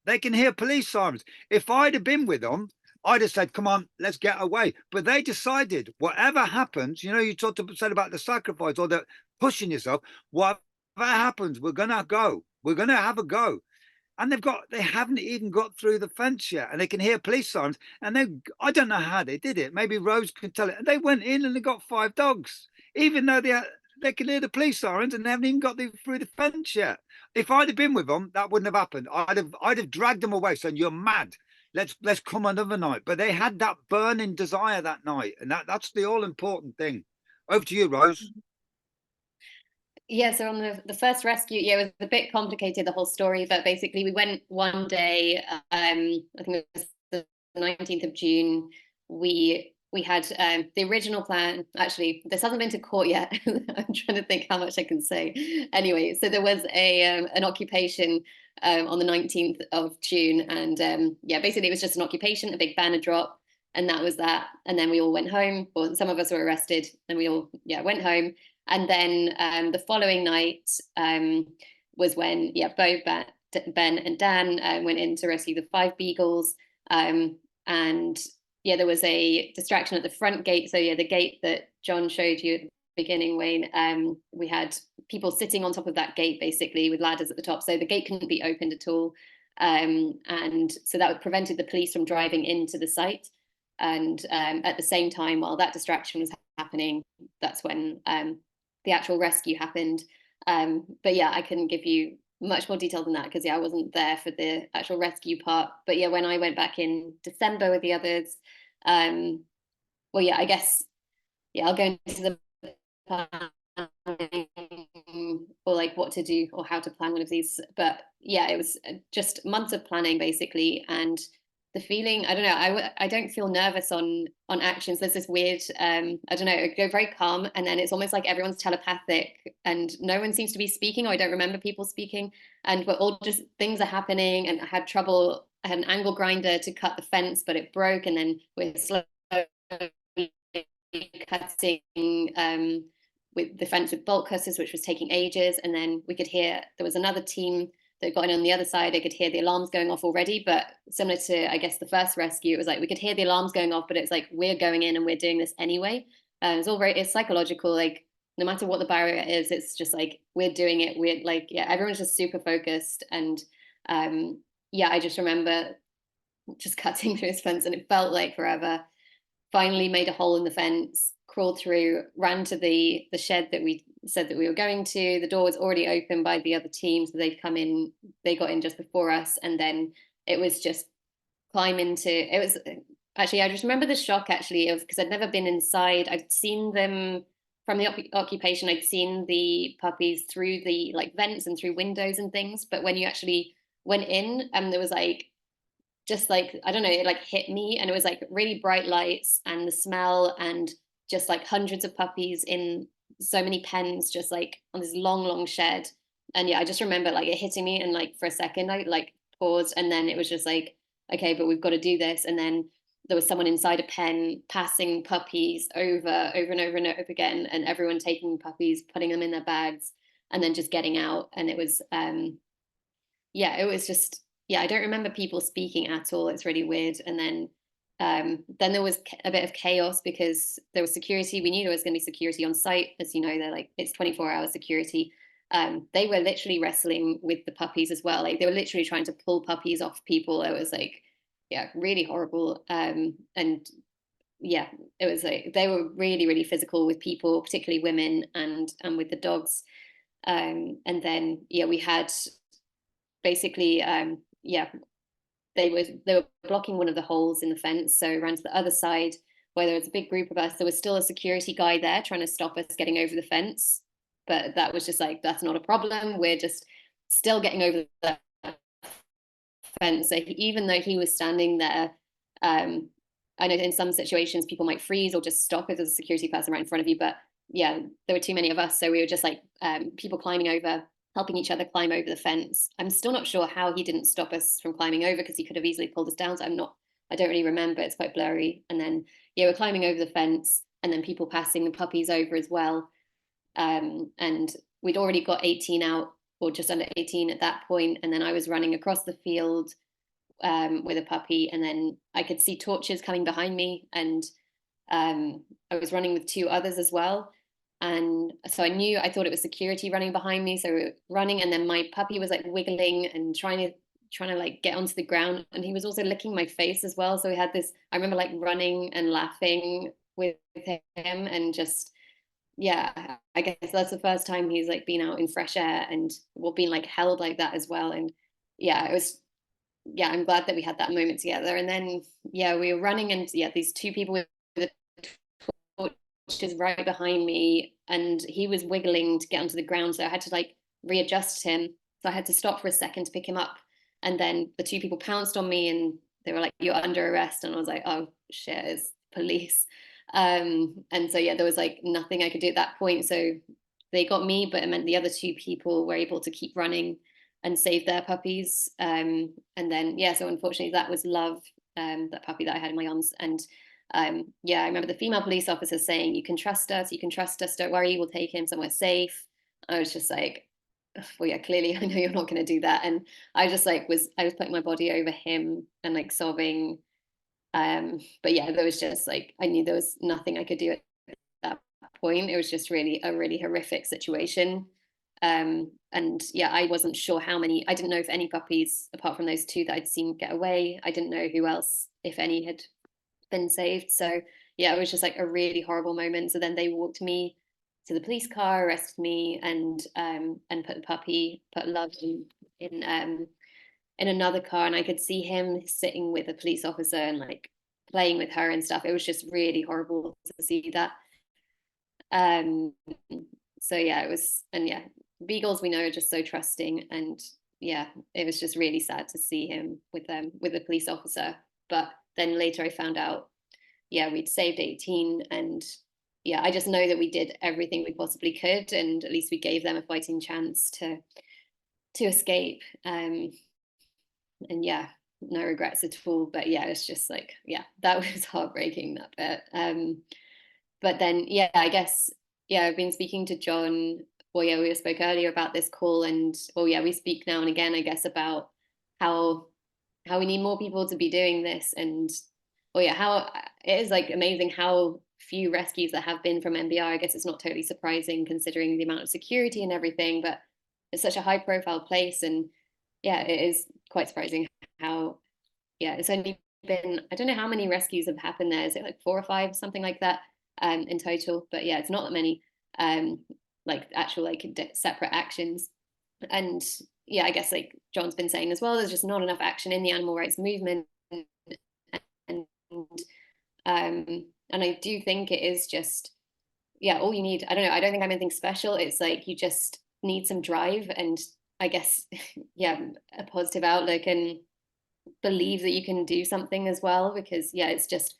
They can hear police sirens. If I'd have been with them, I'd have said, come on, let's get away. But they decided whatever happens, you said about the sacrifice or the pushing yourself, whatever happens, we're going to go. We're going to have a go. And they haven't even got through the fence yet, and they can hear police sirens. And I don't know how they did it. Maybe Rose can tell it. And they went in and they got 5 dogs, even though they can hear the police sirens and they haven't even got through the fence yet. If I'd have been with them, that wouldn't have happened. I'd have dragged them away saying, you're mad. Let's come another night. But they had that burning desire that night. And that's the all important thing. Over to you, Rose. Yeah, so on the first rescue, it was a bit complicated, the whole story, but basically we went one day, I think it was the 19th of June. We had the original plan. Actually, this hasn't been to court yet. I'm trying to think how much I can say. Anyway, so there was an occupation on the 19th of June, and basically it was just an occupation, a big banner drop, and that was that. And then we all went home, or some of us were arrested, and we all went home. And then the following night was when Bo, Ben and Dan went in to rescue the 5 beagles. And there was a distraction at the front gate. So the gate that John showed you at the beginning, Wayne, we had people sitting on top of that gate basically with ladders at the top. So the gate couldn't be opened at all. And so that prevented the police from driving into the site. And at the same time, while that distraction was happening, that's when the actual rescue happened. But I couldn't give you much more detail than that because I wasn't there for the actual rescue part. But when I went back in December with the others, I guess I'll go into the or like what to do or how to plan one of these. But yeah, it was just months of planning basically. And the feeling, I don't know, I don't feel nervous on actions. There's this weird, I don't know, I go very calm, and then it's almost like everyone's telepathic and no one seems to be speaking, or I don't remember people speaking, and we're all just, things are happening. And I had an angle grinder to cut the fence, but it broke, and then we're slowly cutting with the fence with bolt cutters, which was taking ages. And then we could hear there was another team that got in on the other side. I could hear the alarms going off already, but similar to, I guess, the first rescue, it was like we could hear the alarms going off, but it's like we're going in and we're doing this anyway. It's all it's psychological. Like no matter what the barrier is, it's just like we're doing it. We're like, yeah, everyone's just super focused. And yeah, I just remember just cutting through this fence, and it felt like forever. Finally made a hole in the fence, crawled through, ran to the shed that we said that we were going to. The door was already open by the other team, so they'd come in, they got in just before us. And then it was just climb into, it was actually, I just remember the shock actually of, because I'd never been inside. I'd seen them from the occupation, I'd seen the puppies through the like vents and through windows and things. But when you actually went in, there was like, just like, I don't know, it like hit me, and it was like really bright lights and the smell, and just like hundreds of puppies in so many pens, just like on this long shed. And yeah, I just remember like it hitting me, and like for a second I like paused, and then it was just like, okay, but we've got to do this. And then there was someone inside a pen passing puppies over and over and over again, and everyone taking puppies, putting them in their bags, and then just getting out. And it was yeah, it was just, yeah, I don't remember people speaking at all. It's really weird. And then there was a bit of chaos because there was security. We knew there was going to be security on site. As you know, they're like, it's 24-hour security. They were literally wrestling with the puppies as well. Like they were literally trying to pull puppies off people. It was like, yeah, really horrible. And yeah, it was like, they were really physical with people, particularly women, and with the dogs. And then, yeah, we had basically, yeah, they were blocking one of the holes in the fence, so ran to the other side where there was a big group of us. There was still a security guy there trying to stop us getting over the fence, but that was just like, that's not a problem, we're just still getting over the fence. So even though he was standing there, I know in some situations people might freeze or just stop if there's a security person right in front of you, but yeah, there were too many of us, so we were just like people climbing over, helping each other climb over the fence. I'm still not sure how he didn't stop us from climbing over, because he could have easily pulled us down. So I don't really remember. It's quite blurry. And then, yeah, we're climbing over the fence, and then people passing the puppies over as well. And we'd already got 18 out, or just under 18 at that point. And then I was running across the field with a puppy, and then I could see torches coming behind me. And I was running with two others as well. And so I thought it was security running behind me. So we were running, and then my puppy was like wiggling and trying to like get onto the ground. And he was also licking my face as well. So we had this, I remember like running and laughing with him, and just, yeah, I guess that's the first time he's like been out in fresh air and being like held like that as well. And yeah, it was, yeah, I'm glad that we had that moment together. And then, yeah, we were running, and yeah, these two people with the torches right behind me, and he was wiggling to get onto the ground, so I had to like readjust him. So I had to stop for a second to pick him up, and then the two people pounced on me, and they were like, "You're under arrest," and I was like, "Oh shit, it's police." And so yeah, there was like nothing I could do at that point. So they got me, but it meant the other two people were able to keep running and save their puppies. And then yeah, so unfortunately that was Love, that puppy that I had in my arms. And yeah, I remember the female police officer saying, you can trust us, don't worry, we'll take him somewhere safe. I was just like, well, yeah, clearly I know you're not going to do that. And I just like I was putting my body over him and like sobbing. But yeah, there was just like, I knew there was nothing I could do at that point. It was just really a really horrific situation. And yeah, I wasn't sure I didn't know if any puppies apart from those two that I'd seen get away. I didn't know who else, if any, had been saved. So yeah, it was just like a really horrible moment. So then they walked me to the police car, arrested me, and put Love in another car, and I could see him sitting with a police officer and like playing with her and stuff. It was just really horrible to see that. So yeah, it was, and yeah, beagles we know are just so trusting, and yeah, it was just really sad to see him with a police officer. But then later I found out, yeah, we'd saved 18, and yeah, I just know that we did everything we possibly could, and at least we gave them a fighting chance to escape. And yeah, no regrets at all. But yeah, it's just like, yeah, that was heartbreaking, that bit. But then yeah, I guess, yeah, I've been speaking to John. Well, yeah, we spoke earlier about this call, and well, yeah, we speak now and again, I guess, about how we need more people to be doing this. And well, yeah, how it is like amazing how few rescues there have been from NBR. I guess it's not totally surprising considering the amount of security and everything, but it's such a high profile place. And yeah, it is quite surprising how, yeah, it's only been, I don't know how many rescues have happened there. Is it like 4 or 5, something like that, in total? But yeah, it's not that many, like actual like separate actions. And yeah, I guess like John's been saying as well, there's just not enough action in the animal rights movement. And I do think it is just, yeah, all you need, I don't know, I don't think I'm anything special. It's like you just need some drive, and I guess, yeah, a positive outlook, and believe that you can do something as well, because yeah, it's just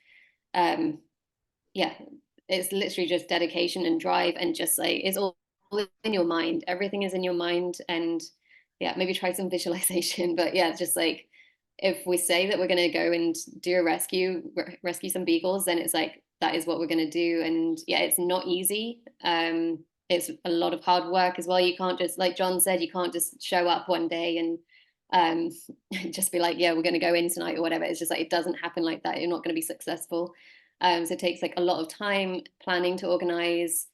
yeah, it's literally just dedication and drive, and just like it's all in your mind. Everything is in your mind. And yeah, maybe try some visualization. But yeah, it's just like, if we say that we're going to go and do a rescue some beagles, then it's like that is what we're going to do. And yeah, it's not easy. It's a lot of hard work as well. You can't just, like John said, you can't just show up one day and just be like, yeah, we're going to go in tonight or whatever. It's just like, it doesn't happen like that. You're not going to be successful. So it takes like a lot of time planning to organize.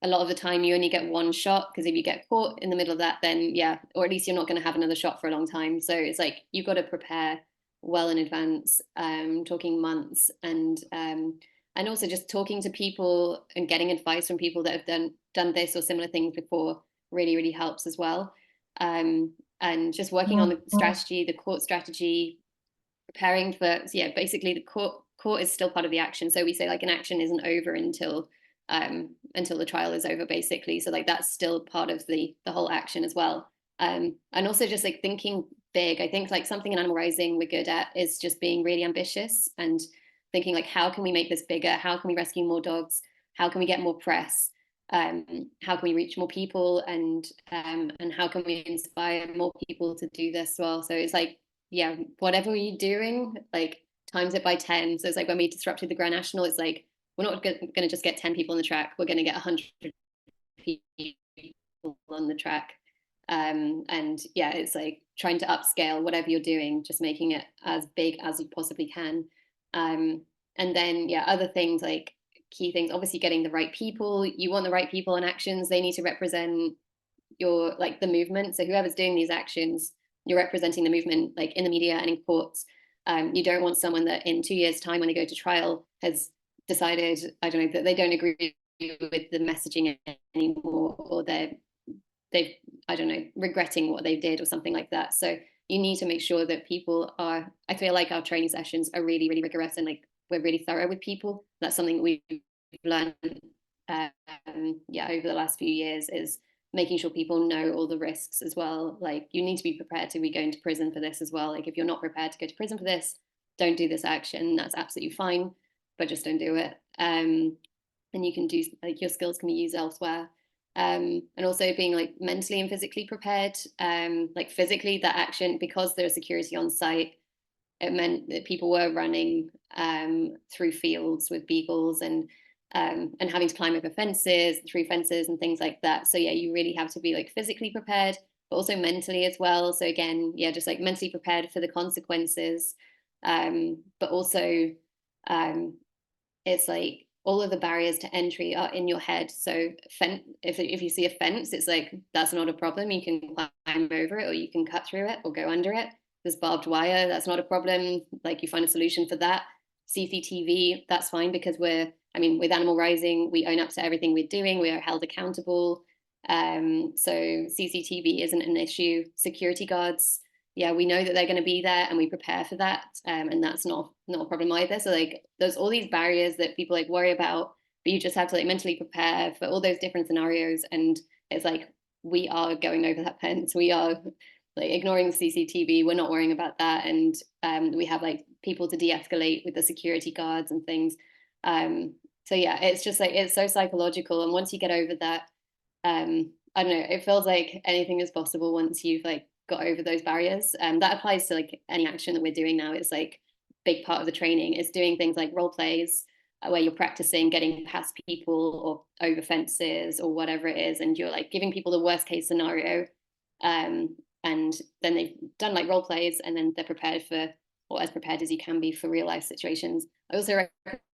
A lot of the time you only get one shot, because if you get caught in the middle of that, then yeah, or at least you're not going to have another shot for a long time. So it's like you've got to prepare well in advance, talking months, and also just talking to people and getting advice from people that have done this or similar things before really helps as well. And just working on the strategy, the court strategy, preparing for, so yeah, basically the court is still part of the action. So we say like an action isn't over until the trial is over, basically. So like that's still part of the whole action as well. And also just like thinking big. I think like something in animal rising we're good at is just being really ambitious and thinking like, how can we make this bigger? How can we rescue more dogs? How can we get more press? How can we reach more people? And how can we inspire more people to do this as well? So it's like, yeah, whatever you're doing, like times it by 10. So it's like when we disrupted the Grand National, it's like, we're not going to just get 10 people on the track. We're going to get 100 people on the track. And yeah, it's like trying to upscale whatever you're doing, just making it as big as you possibly can. And then, yeah, other things like key things, obviously getting the right people. You want the right people in actions. They need to represent your, like the movement. So whoever's doing these actions, you're representing the movement, like in the media and in courts. You don't want someone that in 2 years' time, when they go to trial, has decided, I don't know, that they don't agree with the messaging anymore, or they've, I don't know, regretting what they did or something like that. So you need to make sure that people are, I feel like our training sessions are really rigorous, and like we're really thorough with people. That's something we've learned over the last few years, is making sure people know all the risks as well. Like you need to be prepared to be going to prison for this as well. Like if you're not prepared to go to prison for this, don't do this action. That's absolutely fine, but just don't do it. And you can do, like, your skills can be used elsewhere. And also being like mentally and physically prepared. Like physically, that action, because there's security on site, it meant that people were running through fields with beagles and having to climb over fences, through fences and things like that. So yeah, you really have to be like physically prepared, but also mentally as well. So again, yeah, just like mentally prepared for the consequences. But also it's like all of the barriers to entry are in your head. So if you see a fence, it's like, that's not a problem. You can climb over it, or you can cut through it or go under it. There's barbed wire, that's not a problem. Like you find a solution for that. CCTV, that's fine, because with Animal Rising, we own up to everything we're doing. We are held accountable. So CCTV isn't an issue. Security guards, yeah, we know that they're going to be there, and we prepare for that. And that's not a problem either. So like there's all these barriers that people like worry about, but you just have to like mentally prepare for all those different scenarios. And it's like we are going over that fence. We are like ignoring the CCTV. We're not worrying about that. And we have like people to de-escalate with the security guards and things. So yeah, it's just like, it's so psychological. And once you get over that, I don't know, it feels like anything is possible once you've like got over those barriers. That applies to like any action that we're doing now. It's like big part of the training is doing things like role plays, where you're practicing getting past people or over fences or whatever it is, and you're like giving people the worst case scenario, and then they've done like role plays, and then they're prepared for, or as prepared as you can be for real life situations. I also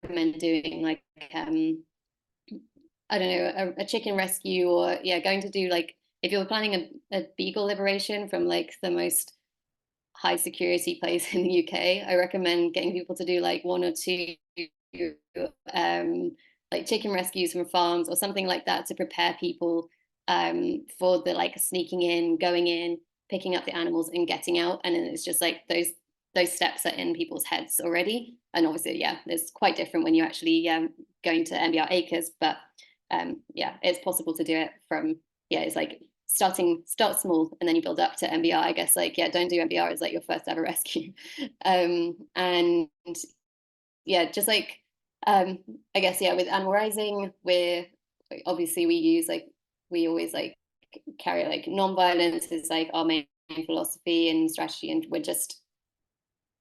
recommend doing like I don't know, a chicken rescue, or yeah, going to do like, if you're planning a beagle liberation from like the most high security place in the UK, I recommend getting people to do like 1 or 2 like chicken rescues from farms or something like that, to prepare people for the like sneaking in, going in, picking up the animals and getting out. And then it's just like those steps are in people's heads already. And obviously, yeah, it's quite different when you're actually going to MBR acres, but yeah, it's possible to do it from, yeah, it's like start small and then you build up to MBR. I guess like, yeah, don't do MBR as like your first ever rescue. And yeah, just like I guess, yeah, with animal rising, we always like carry like non-violence is like our main philosophy and strategy, and we're just,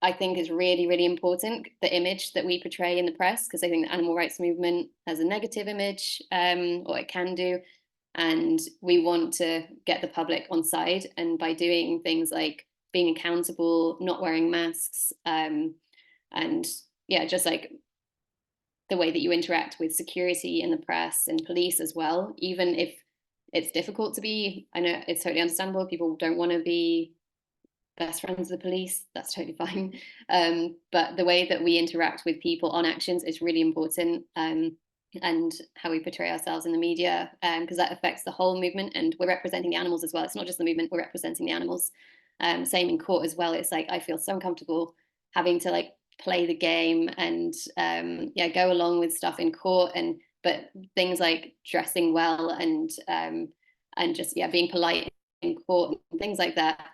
I think is really, really important, the image that we portray in the press, because I think the animal rights movement has a negative image, or it can do, and we want to get the public on side, and by doing things like being accountable, not wearing masks, and yeah, just like the way that you interact with security and the press and police as well, even if it's difficult to be, I know it's totally understandable, people don't want to be best friends with the police, that's totally fine, but the way that we interact with people on actions is really important, and how we portray ourselves in the media, because that affects the whole movement, and we're representing the animals as well. It's not just the movement, we're representing the animals. Same in court as well. It's like, I feel so uncomfortable having to like play the game and yeah, go along with stuff in court, and but things like dressing well and just, yeah, being polite in court and things like that,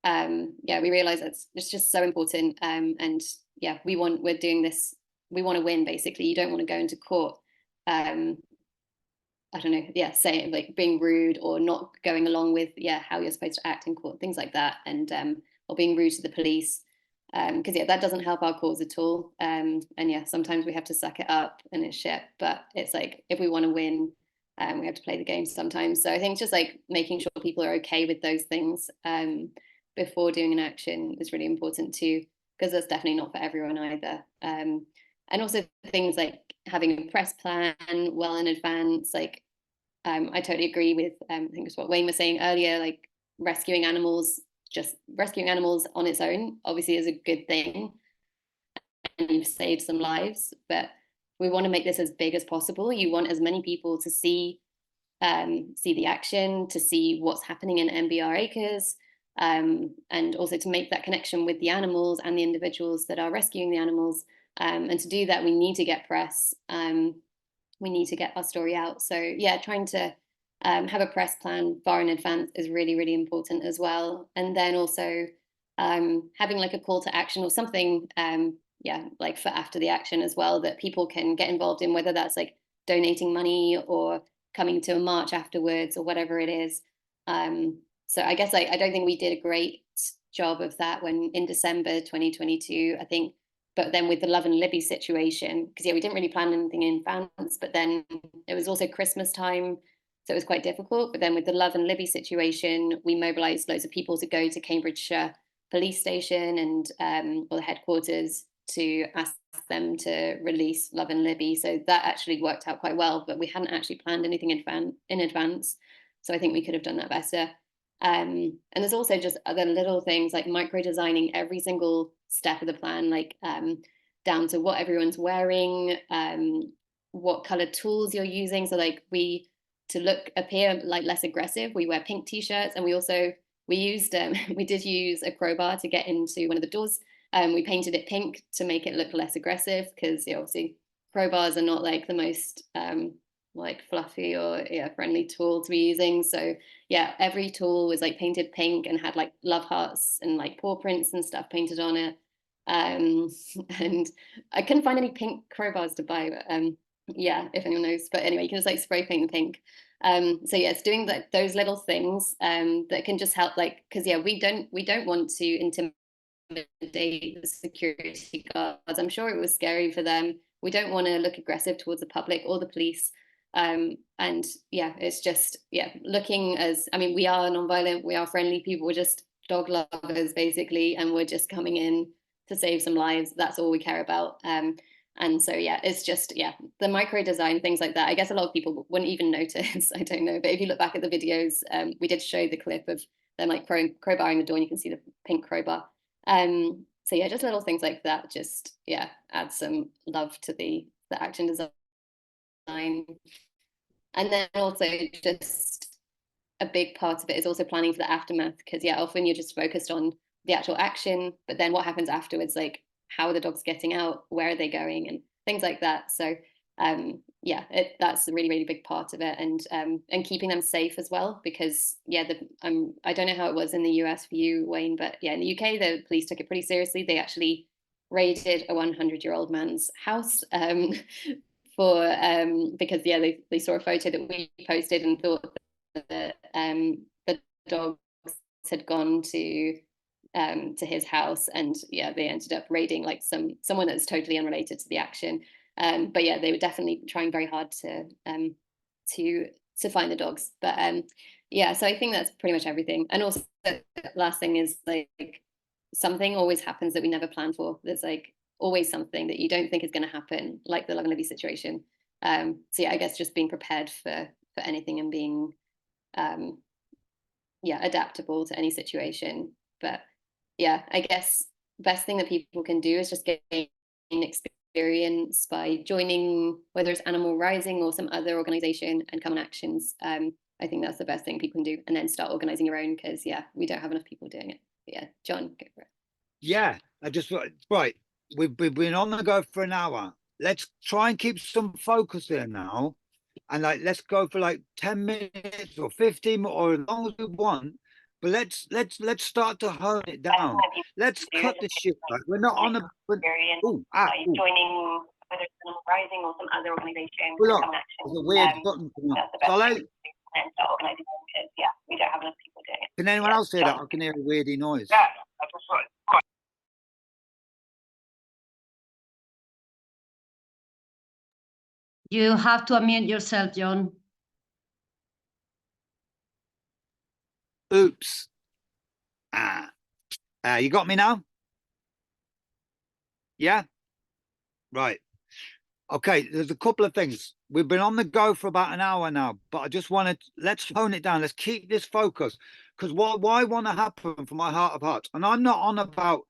yeah, we realize it's just so important, and yeah, we're doing this, we want to win, basically. You don't want to go into court I don't know, yeah, saying like being rude or not going along with, yeah, how you're supposed to act in court, things like that, and or being rude to the police, because yeah, that doesn't help our cause at all, and yeah, sometimes we have to suck it up and it's shit, but it's like, if we want to win, we have to play the game sometimes. So I think just like making sure people are okay with those things before doing an action is really important too, because that's definitely not for everyone either. And also things like having a press plan well in advance, like I totally agree with I think it's what Wayne was saying earlier, like rescuing animals on its own obviously is a good thing, and you've saved some lives, but we want to make this as big as possible. You want as many people to see the action, to see what's happening in MBR acres, and also to make that connection with the animals and the individuals that are rescuing the animals. And to do that, we need to get press. We need to get our story out. So yeah, trying to have a press plan far in advance is really, really important as well. And then also having like a call to action or something, yeah, like for after the action as well, that people can get involved in, whether that's like donating money or coming to a march afterwards or whatever it is. So I guess I don't think we did a great job of that when in December 2022, I think. But then with the Love and Libby situation, because yeah, we didn't really plan anything in advance, but then it was also Christmas time, so it was quite difficult. But then with the Love and Libby situation, we mobilized loads of people to go to Cambridgeshire police station and or the headquarters to ask them to release Love and Libby. So that actually worked out quite well, but we hadn't actually planned anything in advance. So I think we could have done that better. And there's also just other little things like micro designing every single step of the plan, like down to what everyone's wearing, what colored tools you're using. So like to appear like less aggressive, we wear pink t-shirts, and we did use a crowbar to get into one of the doors. We painted it pink to make it look less aggressive, because obviously crowbars are not like the most like fluffy or friendly tool to be using. So yeah, every tool was like painted pink and had like love hearts and like paw prints and stuff painted on it. And I couldn't find any pink crowbars to buy, but yeah, if anyone knows. But anyway, you can just like spray paint the pink. So yeah, it's doing those little things that can just help, like, because yeah, we don't want to intimidate the security guards. I'm sure it was scary for them. We don't want to look aggressive towards the public or the police. And yeah, it's just, yeah, looking as, I mean, we are non-violent, we are friendly people, we're just dog lovers basically, and we're just coming in to save some lives. That's all we care about. And so yeah, it's just, yeah, the micro design, things like that. I guess a lot of people wouldn't even notice. I don't know, but if you look back at the videos, we did show the clip of them like crowbarring the door, and you can see the pink crowbar. So yeah, just little things like that, just yeah, add some love to the action design. And then also just a big part of it is also planning for the aftermath, because yeah, often you're just focused on the actual action, but then what happens afterwards, like how are the dogs getting out, where are they going, and things like that. So yeah, that's a really, really big part of it, and keeping them safe as well, because yeah, I don't know how it was in the US for you, Wayne, but yeah, in the UK the police took it pretty seriously. They actually raided a 100-year-old man's house for because yeah, they saw a photo that we posted and thought that the dogs had gone to his house, and yeah, they ended up raiding like someone that's totally unrelated to the action. But yeah, they were definitely trying very hard to find the dogs. But yeah, so I think that's pretty much everything. And also, the last thing is like something always happens that we never planned for. There's like always something that you don't think is going to happen, like the Love and Libby situation. So yeah, I guess just being prepared for anything, and being yeah, adaptable to any situation. But yeah, I guess best thing that people can do is just gain experience by joining, whether it's Animal Rising or some other organization, and Common Actions. I think that's the best thing people can do, and then start organizing your own, because yeah, we don't have enough people doing it. But yeah, John, go for it. Yeah, right. We've been on the go for an hour. Let's try and keep some focus here now, and like let's go for like 10 minutes or 15 or as long as we want. But let's start to hone it down. Let's cut the shit back. We're not on a Joining, whether it's Animal Rising or some other organization. Look, there's a weird button. And start organizing, because yeah, we don't have enough people doing it. Can anyone else hear that? I can hear a weirdy noise. Yeah. You have to unmute yourself, John. Oops. You got me now? Yeah? Right. Okay, there's a couple of things. We've been on the go for about an hour now, but I just wanted, let's hone it down. Let's keep this focus. Because what I want to happen from my heart of hearts, and I'm not on about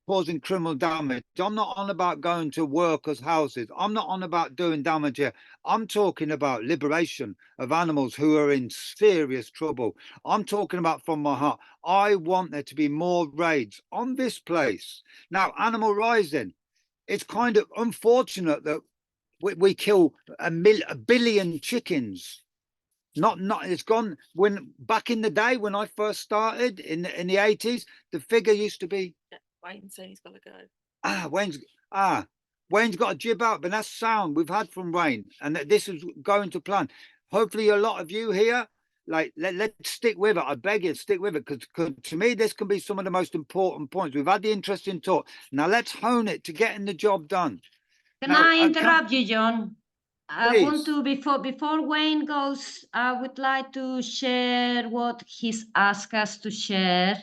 causing criminal damage. I'm not on about going to workers' houses. I'm not on about doing damage here. I'm talking about liberation of animals who are in serious trouble. I'm talking about from my heart. I want there to be more raids on this place. Now, Animal Rising, it's kind of unfortunate that we kill a billion chickens. Not it's gone. When back in the day when I first started in the 80s, the figure used to be Wayne saying he's got to go. Wayne's got a jib out, but that's sound we've had from Wayne, and this is going to plan. Hopefully, a lot of you here, like let's stick with it. I beg you, stick with it, because to me, this can be some of the most important points. We've had the interesting talk. Now let's hone it to getting the job done. Can I interrupt you, John? I want Please. to, before Wayne goes, I would like to share what he's asked us to share.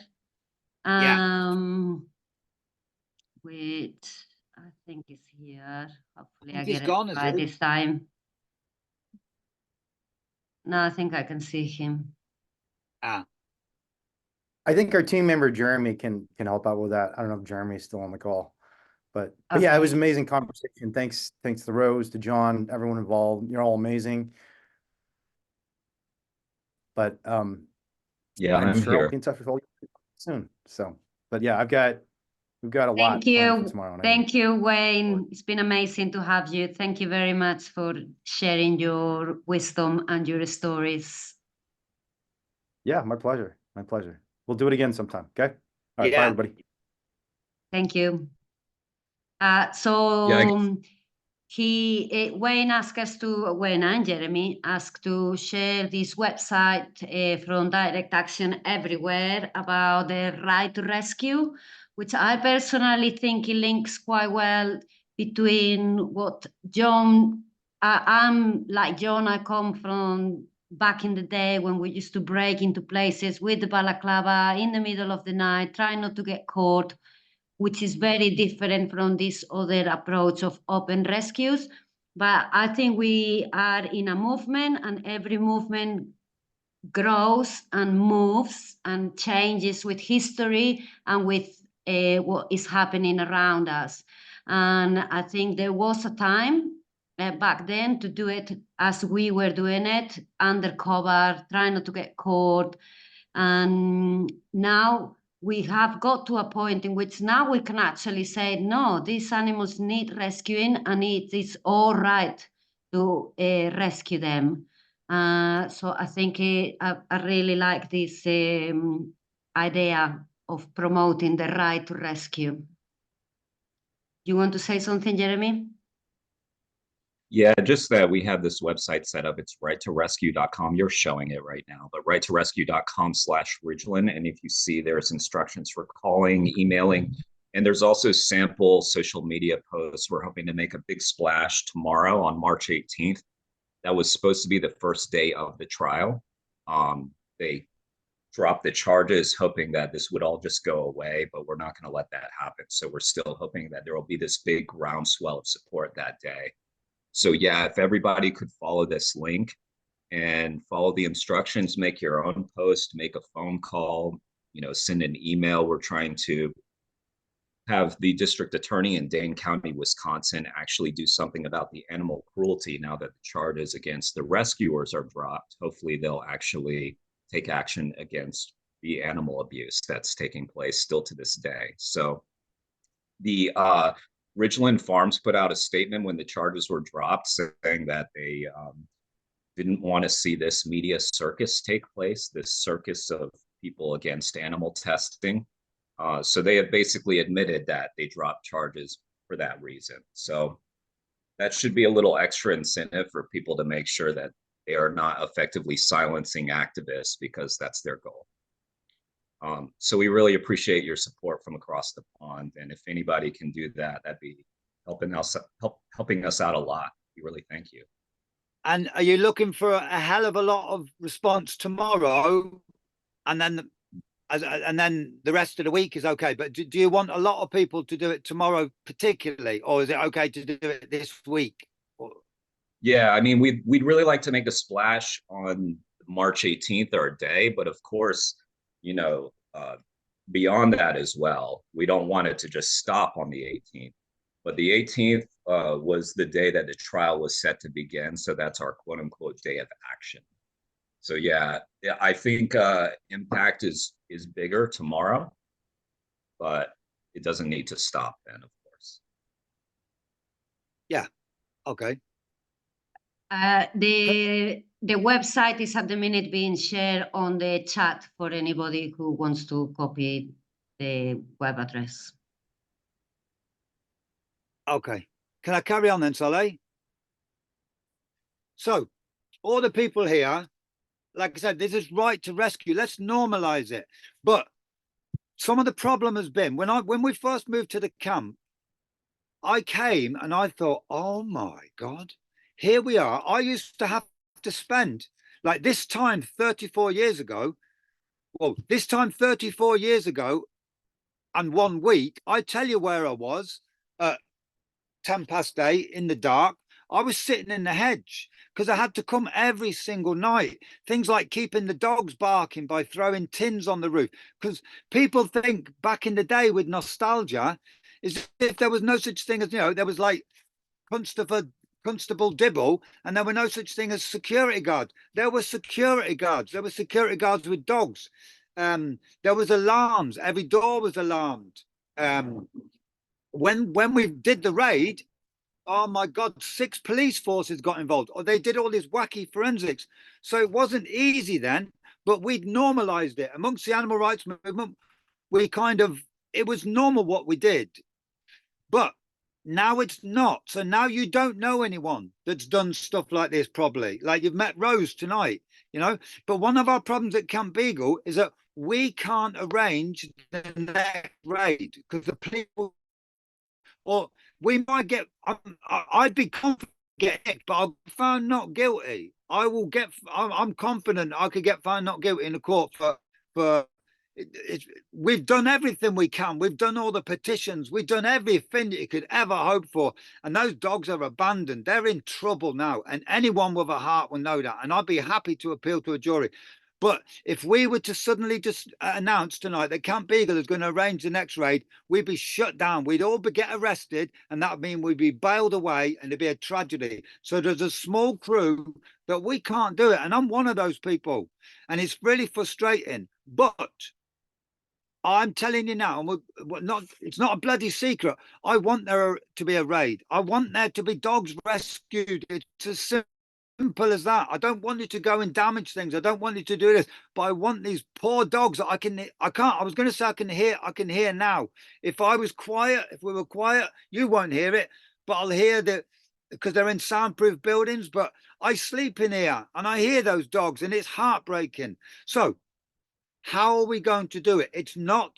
Wait, I think it's here. Hopefully I get it right this time. No, I think I can see him. I think our team member Jeremy can help out with that. I don't know if Jeremy's still on the call, but yeah, it was an amazing conversation. Thanks to Rose, to John, everyone involved. You're all amazing. But yeah, I'm sure here. I'll be in touch with all you soon. So, but yeah, I've got We've got a lot Thank planned for you. tomorrow night. Thank you, Wayne. It's been amazing to have you. Thank you very much for sharing your wisdom and your stories. Yeah, my pleasure. My pleasure. We'll do it again sometime. Okay. All right. Bye, Yeah. everybody. Thank you. Wayne asked us to, Wayne and Jeremy asked to share this website from Direct Action Everywhere about the right to rescue, which I personally think it links quite well between what John, I'm like John, I come from back in the day when we used to break into places with the balaclava in the middle of the night, trying not to get caught, which is very different from this other approach of open rescues. But I think we are in a movement, and every movement grows and moves and changes with history and with what is happening around us. And I think there was a time back then to do it as we were doing it, undercover, trying not to get caught. And now we have got to a point in which now we can actually say, no, these animals need rescuing, and it is all right to rescue them. So I think I really like this idea of promoting the right to rescue. You want to say something, Jeremy? Yeah, just that we have this website set up. It's righttorescue.com. You're showing it right now, but righttorescue.com/Ridgeland. And if you see, there's instructions for calling, emailing, and there's also sample social media posts. We're hoping to make a big splash tomorrow on March 18th. That was supposed to be the first day of the trial. They dropped the charges, hoping that this would all just go away, but we're not going to let that happen. So we're still hoping that there will be this big groundswell of support that day. So yeah, if everybody could follow this link and follow the instructions, make your own post, make a phone call, send an email. We're trying to have the district attorney in Dane County, Wisconsin, actually do something about the animal cruelty now that the charges against the rescuers are dropped. Hopefully they'll actually take action against the animal abuse that's taking place still to this day. So the Ridgeland Farms put out a statement when the charges were dropped saying that they didn't want to see this media circus take place, this circus of people against animal testing. So they have basically admitted that they dropped charges for that reason. So that should be a little extra incentive for people to make sure that they are not effectively silencing activists, because that's their goal. So we really appreciate your support from across the pond. And if anybody can do that, that'd be helping us out a lot. We really thank you. And are you looking for a hell of a lot of response tomorrow? And then the rest of the week is okay. But do you want a lot of people to do it tomorrow particularly? Or is it okay to do it this week? Yeah, I mean, we'd really like to make a splash on March 18th, our day. But of course, beyond that as well, we don't want it to just stop on the 18th. But the 18th was the day that the trial was set to begin. So that's our quote unquote day of action. So yeah, I think impact is bigger tomorrow, but it doesn't need to stop then, of course. Yeah. Okay. The website is at the minute being shared on the chat for anybody who wants to copy the web address. Okay. Can I carry on then, Soleil? So, all the people here, like I said, this is right to rescue. Let's normalize it. But some of the problem has been when we first moved to the camp, I came and I thought, oh my God, here we are. I used to have to spend like this time 34 years ago. Well, this time 34 years ago and 1 week, I tell you where I was at 8:10 in the dark. I was sitting in the hedge because I had to come every single night. Things like keeping the dogs barking by throwing tins on the roof. Because people think back in the day with nostalgia, is if there was no such thing as, there was like Constable Dibble, and there were no such thing as security guards. There were security guards. There were security guards with dogs. There was alarms. Every door was alarmed. when we did the raid, oh my God, 6 police forces got involved, or they did all this wacky forensics. So it wasn't easy then, but we'd normalized it amongst the animal rights movement. It was normal what we did, but now it's not. So now you don't know anyone that's done stuff like this, probably. Like you've met Rose tonight, you know. But one of our problems at Camp Beagle is that we can't arrange the next raid because the people, or we might get, I'd be confident get it, but I'll be found not guilty. I'm confident I could get found not guilty in the court for we've done everything we can. We've done all the petitions. We've done everything that you could ever hope for. And those dogs are abandoned. They're in trouble now. And anyone with a heart will know that. And I'd be happy to appeal to a jury. But if we were to suddenly just announce tonight that Camp Beagle is going to arrange the next raid, we'd be shut down. We'd all get arrested, and that would mean we'd be bailed away, and it'd be a tragedy. So there's a small crew that we can't do it, and I'm one of those people, and it's really frustrating. But I'm telling you now, it's not a bloody secret. I want there to be a raid. I want there to be dogs rescued. It's as simple as that. I don't want you to go and damage things. I don't want you to do this, but I want these poor dogs that I was going to say I can hear now. If I was quiet, if we were quiet, you won't hear it, but I'll hear that because they're in soundproof buildings, but I sleep in here and I hear those dogs and it's heartbreaking. So how are we going to do it? It's not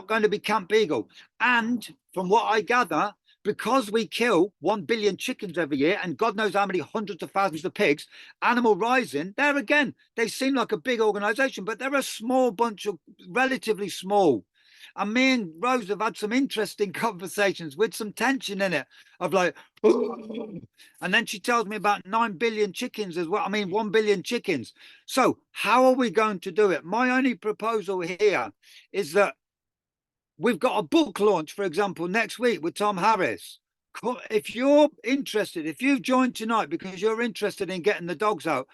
going to be Camp Beagle. And from what I gather, because we kill 1 billion chickens every year and God knows how many hundreds of thousands of pigs, Animal Rising, there again, they seem like a big organization, but they're a small bunch of relatively small. And me and Rose have had some interesting conversations with some tension in it of like, oh. And then she tells me about 9 billion chickens as well. I mean, 1 billion chickens. So how are we going to do it? My only proposal here is that we've got a book launch, for example, next week with Tom Harris. If you're interested, if you've joined tonight because you're interested in getting the dogs out,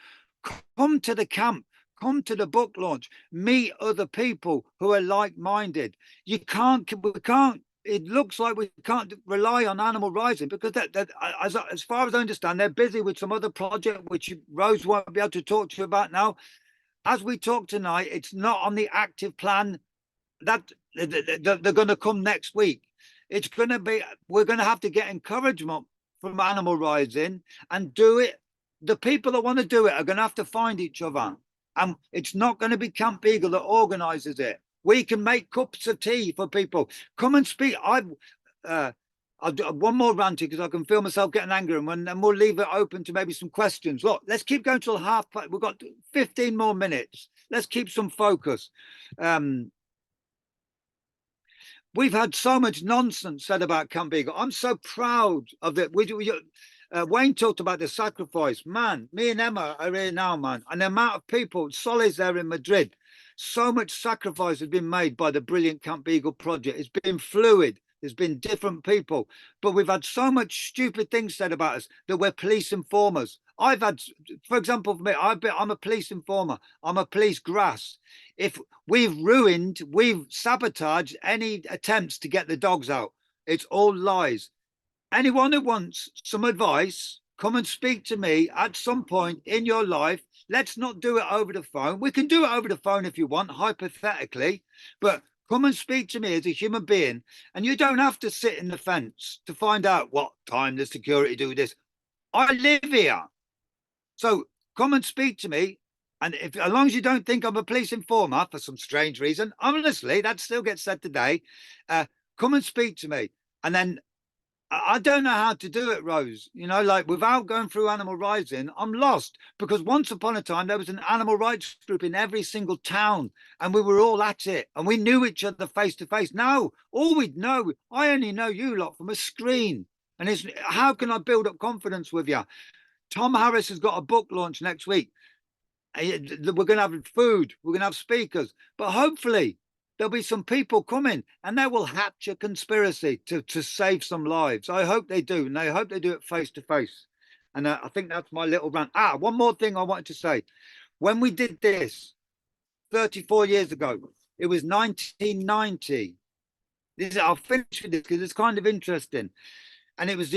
come to the camp. Come to the book launch, meet other people who are like-minded. We can't, it looks like we can't rely on Animal Rising because as far as I understand, they're busy with some other project, which Rose won't be able to talk to you about now. As we talk tonight, it's not on the active plan that they're going to come next week. It's going to be, we're going to have to get encouragement from Animal Rising and do it. The people that want to do it are going to have to find each other. And it's not going to be Camp Beagle that organizes it. We can make cups of tea for people. Come and speak. I'll do one more rant because I can feel myself getting angry, and then we'll leave it open to maybe some questions. Look, let's keep going till half. We've got 15 more minutes. Let's keep some focus. We've had so much nonsense said about Camp Beagle. I'm so proud of it. Wayne talked about the sacrifice. Man, me and Emma are here now, man. And the amount of people, Solly's there in Madrid. So much sacrifice has been made by the brilliant Camp Beagle project. It's been fluid. There's been different people. But we've had so much stupid things said about us that we're police informers. I've had, for example, for me, I'm a police informer. I'm a police grass. If we've sabotaged any attempts to get the dogs out. It's all lies. Anyone who wants some advice, come and speak to me at some point in your life. Let's not do it over the phone. We can do it over the phone if you want, hypothetically, but come and speak to me as a human being. And you don't have to sit in the fence to find out what time the security do this. I live here. So come and speak to me. And as long as you don't think I'm a police informer for some strange reason, honestly, that still gets said today. Come and speak to me. And then I don't know how to do it, Rose. You know, like without going through Animal Rising, I'm lost because once upon a time there was an animal rights group in every single town and we were all at it and we knew each other face to face. Now, all we'd know, I only know you lot from a screen. And it's how can I build up confidence with you? Tom Harris has got a book launch next week. We're going to have food, we're going to have speakers, but hopefully there'll be some people coming and they will hatch a conspiracy to save some lives. I hope they do. And I hope they do it face to face. And I think that's my little rant. One more thing I wanted to say. When we did this 34 years ago, it was 1990. I'll finish with this because it's kind of interesting. And it was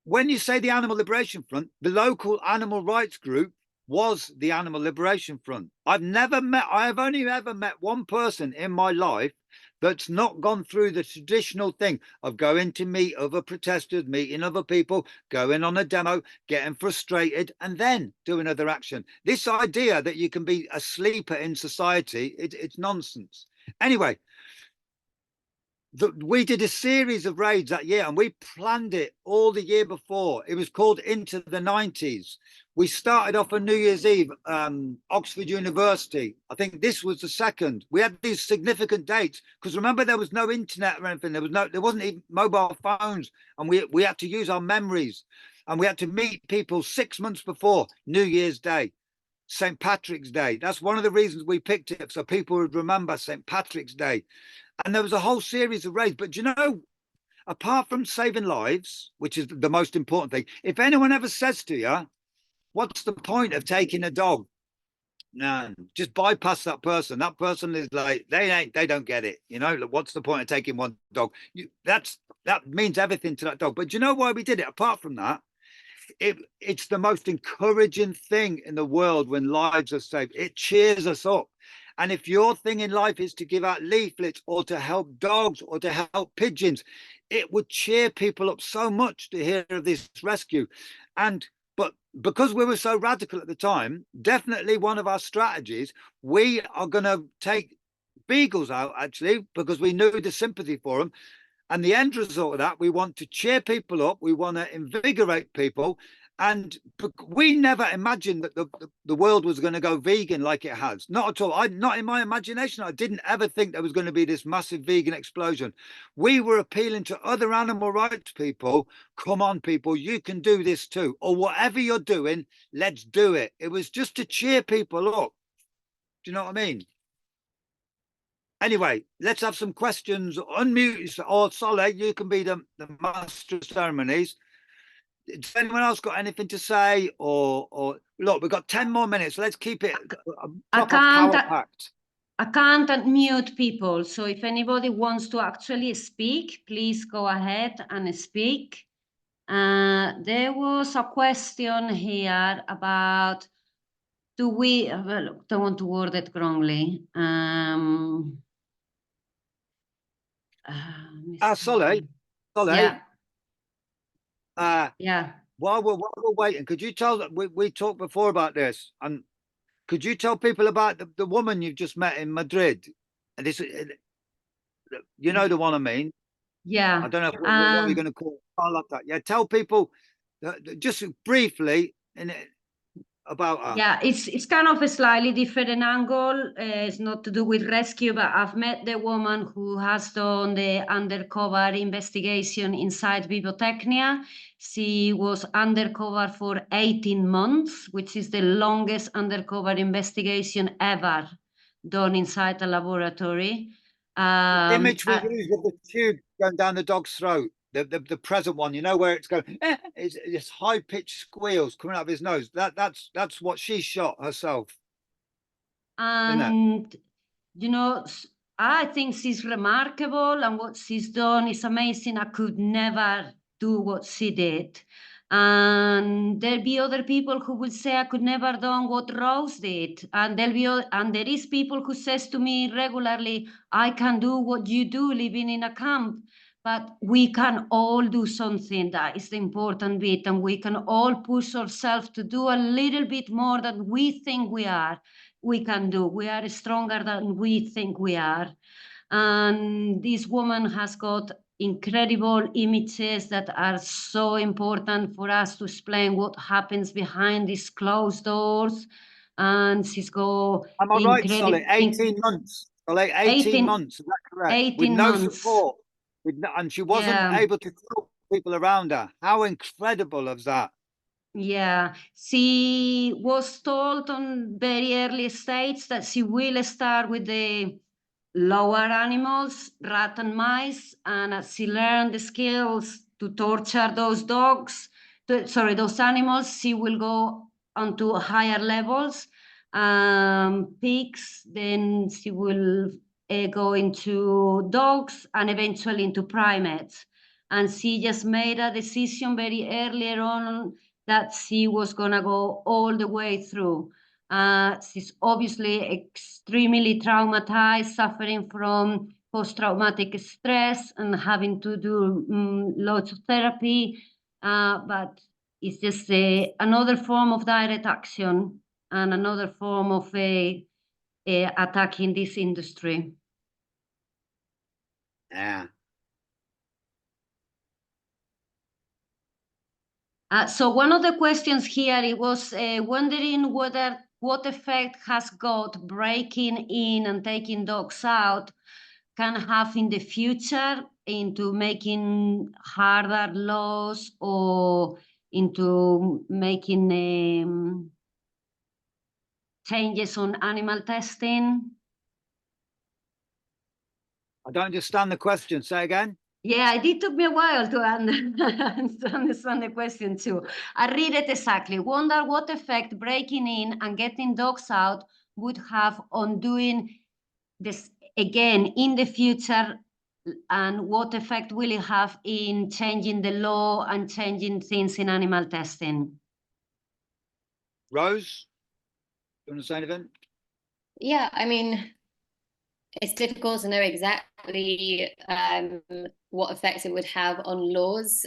when you say the Animal Liberation Front, the local animal rights group was the Animal Liberation Front. I've only ever met one person in my life that's not gone through the traditional thing of going to meet other protesters, meeting other people, going on a demo, getting frustrated, and then doing other action. This idea that you can be a sleeper in society, it's nonsense. Anyway, we did a series of raids that year, and we planned it all the year before. It was called Into the 90s. We started off on New Year's Eve, Oxford University. I think this was the second. We had these significant dates because remember there was no internet or anything. There wasn't even mobile phones, and we had to use our memories, and we had to meet people 6 months before New Year's Day, St. Patrick's Day. That's one of the reasons we picked it, so people would remember St. Patrick's Day. And there was a whole series of raids. But do you know, apart from saving lives, which is the most important thing, if anyone ever says to you, what's the point of taking a dog? No, just bypass that person. That person is like, they don't get it. You know, what's the point of taking one dog? That means everything to that dog. But do you know why we did it? Apart from that, it's the most encouraging thing in the world when lives are saved. It cheers us up. And if your thing in life is to give out leaflets or to help dogs or to help pigeons, it would cheer people up so much to hear of this rescue. But because we were so radical at the time, definitely one of our strategies, we are going to take beagles out, actually, because we knew the sympathy for them. And the end result of that, we want to cheer people up. We want to invigorate people. And we never imagined that the world was going to go vegan like it has. Not at all. Not in my imagination. I didn't ever think there was going to be this massive vegan explosion. We were appealing to other animal rights people. Come on, people, you can do this too. Or whatever you're doing, let's do it. It was just to cheer people up. Do you know what I mean? Anyway, let's have some questions. Unmute, or Soleh, you can be the master of ceremonies. Does anyone else got anything to say? Or look, we've got 10 more minutes. So let's keep it I power packed. I can't unmute people. So if anybody wants to actually speak, please go ahead and speak. There was a question here about, well, don't want to word it wrongly. Soleh. Yeah. Yeah. While we're waiting, could you tell that we talked before about this, and could you tell people about the woman you've just met in Madrid? And this, you know the one I mean. Yeah. I don't know what you're going to call it like that. Yeah, tell people just briefly about her. Yeah, it's kind of a slightly different angle. It's not to do with rescue, but I've met the woman who has done the undercover investigation inside Vivotechnia. She was undercover for 18 months, which is the longest undercover investigation ever done inside a laboratory. The image we use of the tube going down the dog's throat, the present one, you know, where it's going, it's high pitched squeals coming out of his nose. That's what she shot herself. And you know, I think she's remarkable, and what she's done is amazing. I could never do what she did. And there'll be other people who will say I could never done what Rose did. And there is people who says to me regularly, I can do what you do living in a camp. But we can all do something. That is the important bit. And we can all push ourselves to do a little bit more than we think we are. We can do. We are stronger than we think we are. And this woman has got incredible images that are so important for us to explain what happens behind these closed doors. And she's got Am I right, Solid? 18 months. Like 18 months, is that correct? 18 with no months. Support. And she wasn't able to talk to people around her. How incredible is that? Yeah, she was told on very early stage that she will start with the lower animals, rat and mice, and as she learned the skills to torture those those animals, she will go onto higher levels. Pigs, then she will go into dogs and eventually into primates. And she just made a decision very earlier on that she was gonna go all the way through. She's obviously extremely traumatized, suffering from post-traumatic stress and having to do lots of therapy. But it's just another form of direct action and another form of attacking this industry. Yeah. So one of the questions here, it was wondering what effect has got breaking in and taking dogs out can have in the future into making harder laws or into making changes on animal testing. I don't understand the question. Say again. Yeah, it took me a while to understand the question too. I read it exactly. Wonder what effect breaking in and getting dogs out would have on doing this again in the future, and what effect will it have in changing the law and changing things in animal testing? Rose, you want to say anything? Yeah, I mean, it's difficult to know exactly what effects it would have on laws.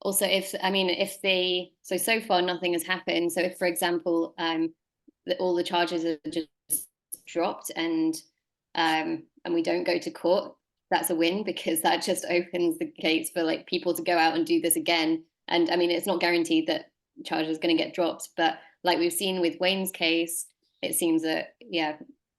Also, if they, so far nothing has happened. So if, for example, all the charges are just dropped and we don't go to court, that's a win, because that just opens the gates for like people to go out and do this again. And I mean, it's not guaranteed that charges are going to get dropped, but like we've seen with Wayne's case, it seems that, yeah,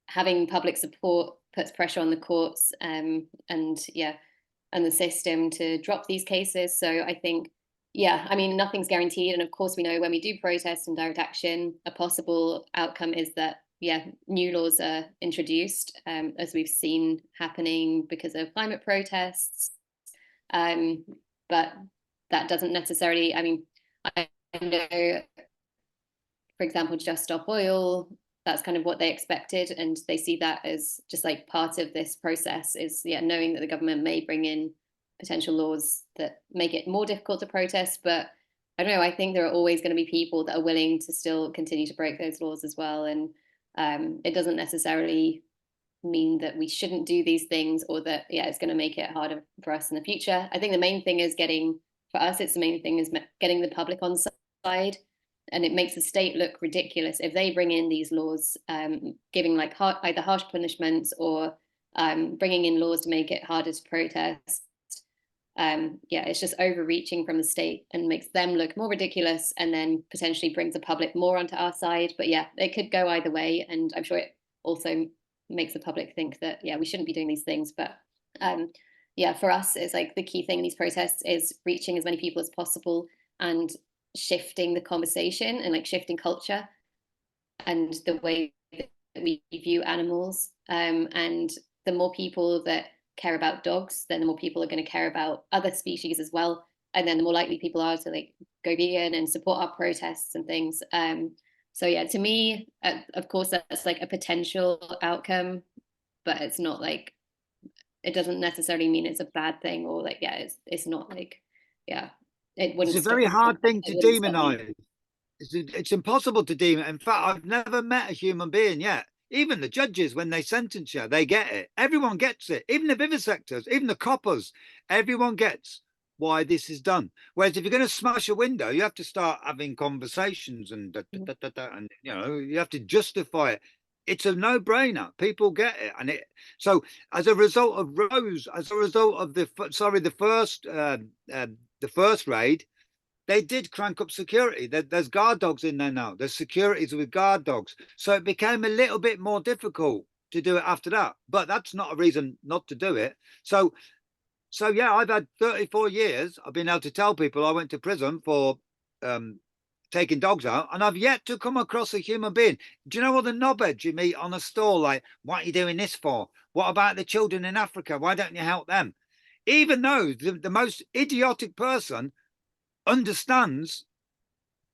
having public support puts pressure on the courts and the system to drop these cases. So I think, yeah, I mean, nothing's guaranteed. And of course, we know when we do protest and direct action, a possible outcome is that, yeah, new laws are introduced, as we've seen happening because of climate protests. But that doesn't necessarily, I mean, I know, for example, Just Stop Oil, that's kind of what they expected. And they see that as just like part of this process is, yeah, knowing that the government may bring in potential laws that make it more difficult to protest. But I don't know, I think there are always going to be people that are willing to still continue to break those laws as well. And it doesn't necessarily mean that we shouldn't do these things or that, yeah, it's going to make it harder for us in the future. I think the main thing is getting the public on side. And it makes the state look ridiculous if they bring in these laws, giving like either harsh punishments or bringing in laws to make it harder to protest. Yeah, it's just overreaching from the state and makes them look more ridiculous, and then potentially brings the public more onto our side. But yeah, it could go either way, and I'm sure it also makes the public think that, yeah, we shouldn't be doing these things. But yeah, for us, it's like the key thing in these protests is reaching as many people as possible and shifting the conversation and like shifting culture and the way that we view animals. And the more people that care about dogs, then the more people are going to care about other species as well. And then the more likely people are to like go vegan and support our protests and things. So yeah, to me, of course, that's like a potential outcome, but it's not like, it doesn't necessarily mean it's a bad thing, or like, yeah, it's not like, yeah, it wouldn't. It's a very hard thing to demonize. It's impossible to demonize. In fact, I've never met a human being yet. Even the judges, when they sentence you, they get it. Everyone gets it. Even the vivisectors, even the coppers, everyone gets why this is done. Whereas if you're going to smash a window, you have to start having conversations and and you know, you have to justify it. It's a no-brainer. People get it, and it. So as a result of Rose, as a result of the first raid, they did crank up security. There's guard dogs in there now. There's securities with guard dogs. So it became a little bit more difficult to do it after that. But that's not a reason not to do it. So yeah, I've had 34 years. I've been able to tell people I went to prison for taking dogs out, and I've yet to come across a human being. Do you know what the knobheads you meet on a store, like, what are you doing this for? What about the children in Africa? Why don't you help them? Even though the most idiotic person understands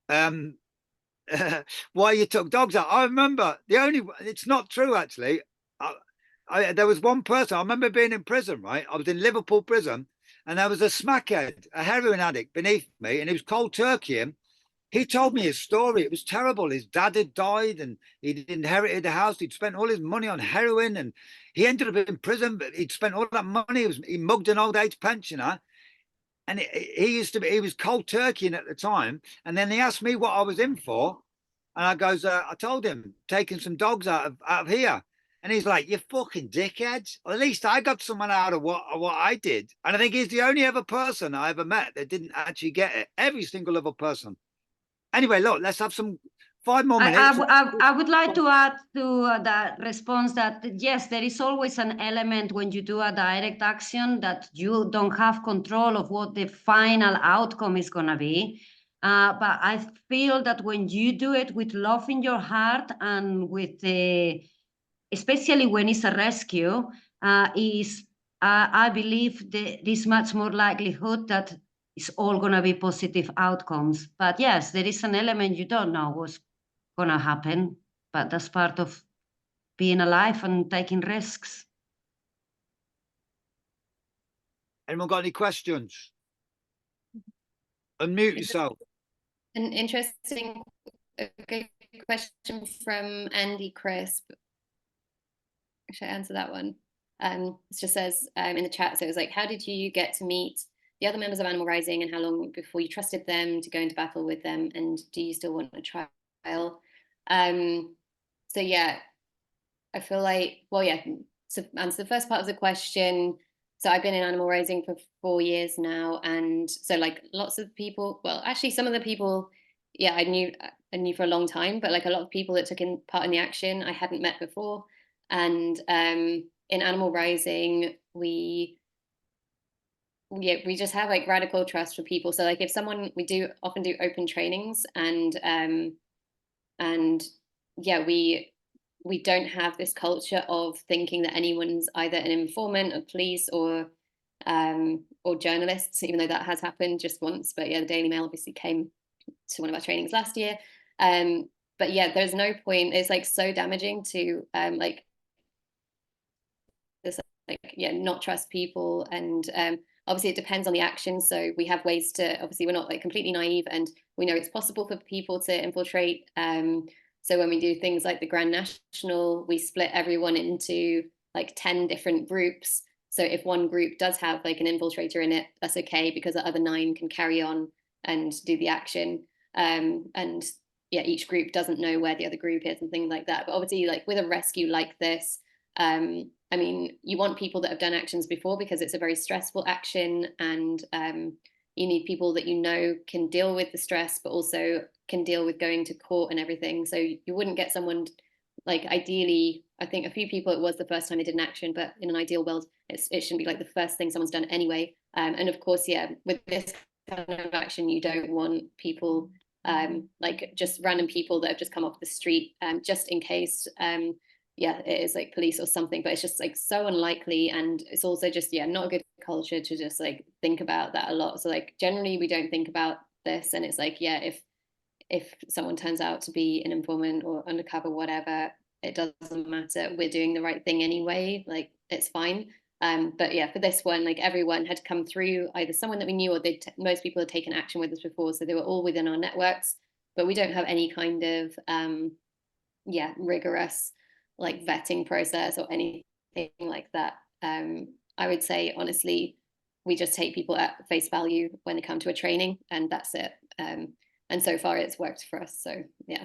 why you took dogs out. I remember it's not true actually. there was one person, I remember being in prison, right? I was in Liverpool prison, and there was a smackhead, a heroin addict beneath me, and he was cold turkeying. He told me his story. It was terrible. His dad had died and he'd inherited the house. He'd spent all his money on heroin and he ended up in prison, but he'd spent all that money. He mugged an old age pensioner. And he was cold turkeying at the time. And then he asked me what I was in for. And I told him, taking some dogs out of here. And he's like, you fucking dickheads. Well, at least I got someone out of what I did. And I think he's the only other person I ever met that didn't actually get it. Every single other person. Anyway, look, let's have 5 more minutes. I would like to add to that response that yes, there is always an element when you do a direct action that you don't have control of what the final outcome is going to be. But I feel that when you do it with love in your heart and with especially when it's a rescue, I believe there is much more likelihood that it's all going to be positive outcomes. But yes, there is an element you don't know what's going to happen, but that's part of being alive and taking risks. Anyone got any questions? Unmute yourself. An interesting question from Andy Crisp. Should I answer that one? It just says in the chat, so it was like, how did you get to meet the other members of Animal Rising and how long before you trusted them to go into battle with them? And do you still want a trial? So yeah, I feel like, well, yeah, to answer the first part of the question, so I've been in Animal Rising for 4 years now. And so like lots of people, well, actually some of the people, yeah, I knew for a long time, but like a lot of people that took part in the action I hadn't met before. And in Animal Rising, we just have like radical trust for people. So like if someone, we often do open trainings and yeah, we don't have this culture of thinking that anyone's either an informant, a police, or journalists, even though that has happened just once. But yeah, the Daily Mail obviously came to one of our trainings last year. But yeah, there's no point. It's like so damaging to like this, like, yeah, not trust people. And obviously it depends on the action. So we have ways to, obviously we're not like completely naive and we know it's possible for people to infiltrate. So when we do things like the Grand National, we split everyone into like 10 different groups. So if one group does have like an infiltrator in it, that's okay, because the other 9 can carry on and do the action. And yeah, each group doesn't know where the other group is and things like that. But obviously, like with a rescue like this, I mean, you want people that have done actions before because it's a very stressful action, and you need people that you know can deal with the stress, but also can deal with going to court and everything. So you wouldn't get someone, like ideally, I think a few people, it was the first time they did an action, but in an ideal world, it shouldn't be like the first thing someone's done anyway. And of course, yeah, with this kind of action, you don't want people like just random people that have just come off the street, just in case yeah, it is like police or something, but it's just like so unlikely. And it's also just, yeah, not a good culture to just like think about that a lot. So like generally we don't think about this, and it's like, yeah, if someone turns out to be an informant or undercover, whatever, it doesn't matter. We're doing the right thing anyway, like it's fine. But yeah, for this one, like everyone had come through either someone that we knew or most people had taken action with us before. So they were all within our networks, but we don't have any kind of, yeah, rigorous like vetting process or anything like that. I would say, honestly, we just take people at face value when they come to a training, and that's it. And so far it's worked for us. So yeah.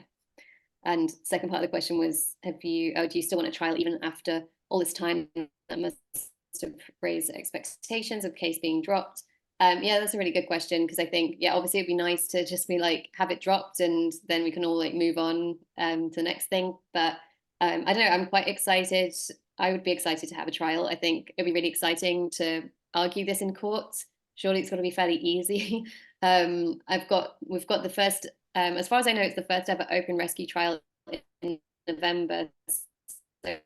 And second part of the question was, do you still want a trial even after all this time? That must have raised expectations of the case being dropped. Yeah, that's a really good question, because I think, yeah, obviously it'd be nice to just be like, have it dropped and then we can all like move on to the next thing. But I don't know, I'm quite excited. I would be excited to have a trial. I think it'd be really exciting to argue this in court. Surely it's going to be fairly easy. We've got the first, as far as I know, it's the first ever open rescue trial in November. So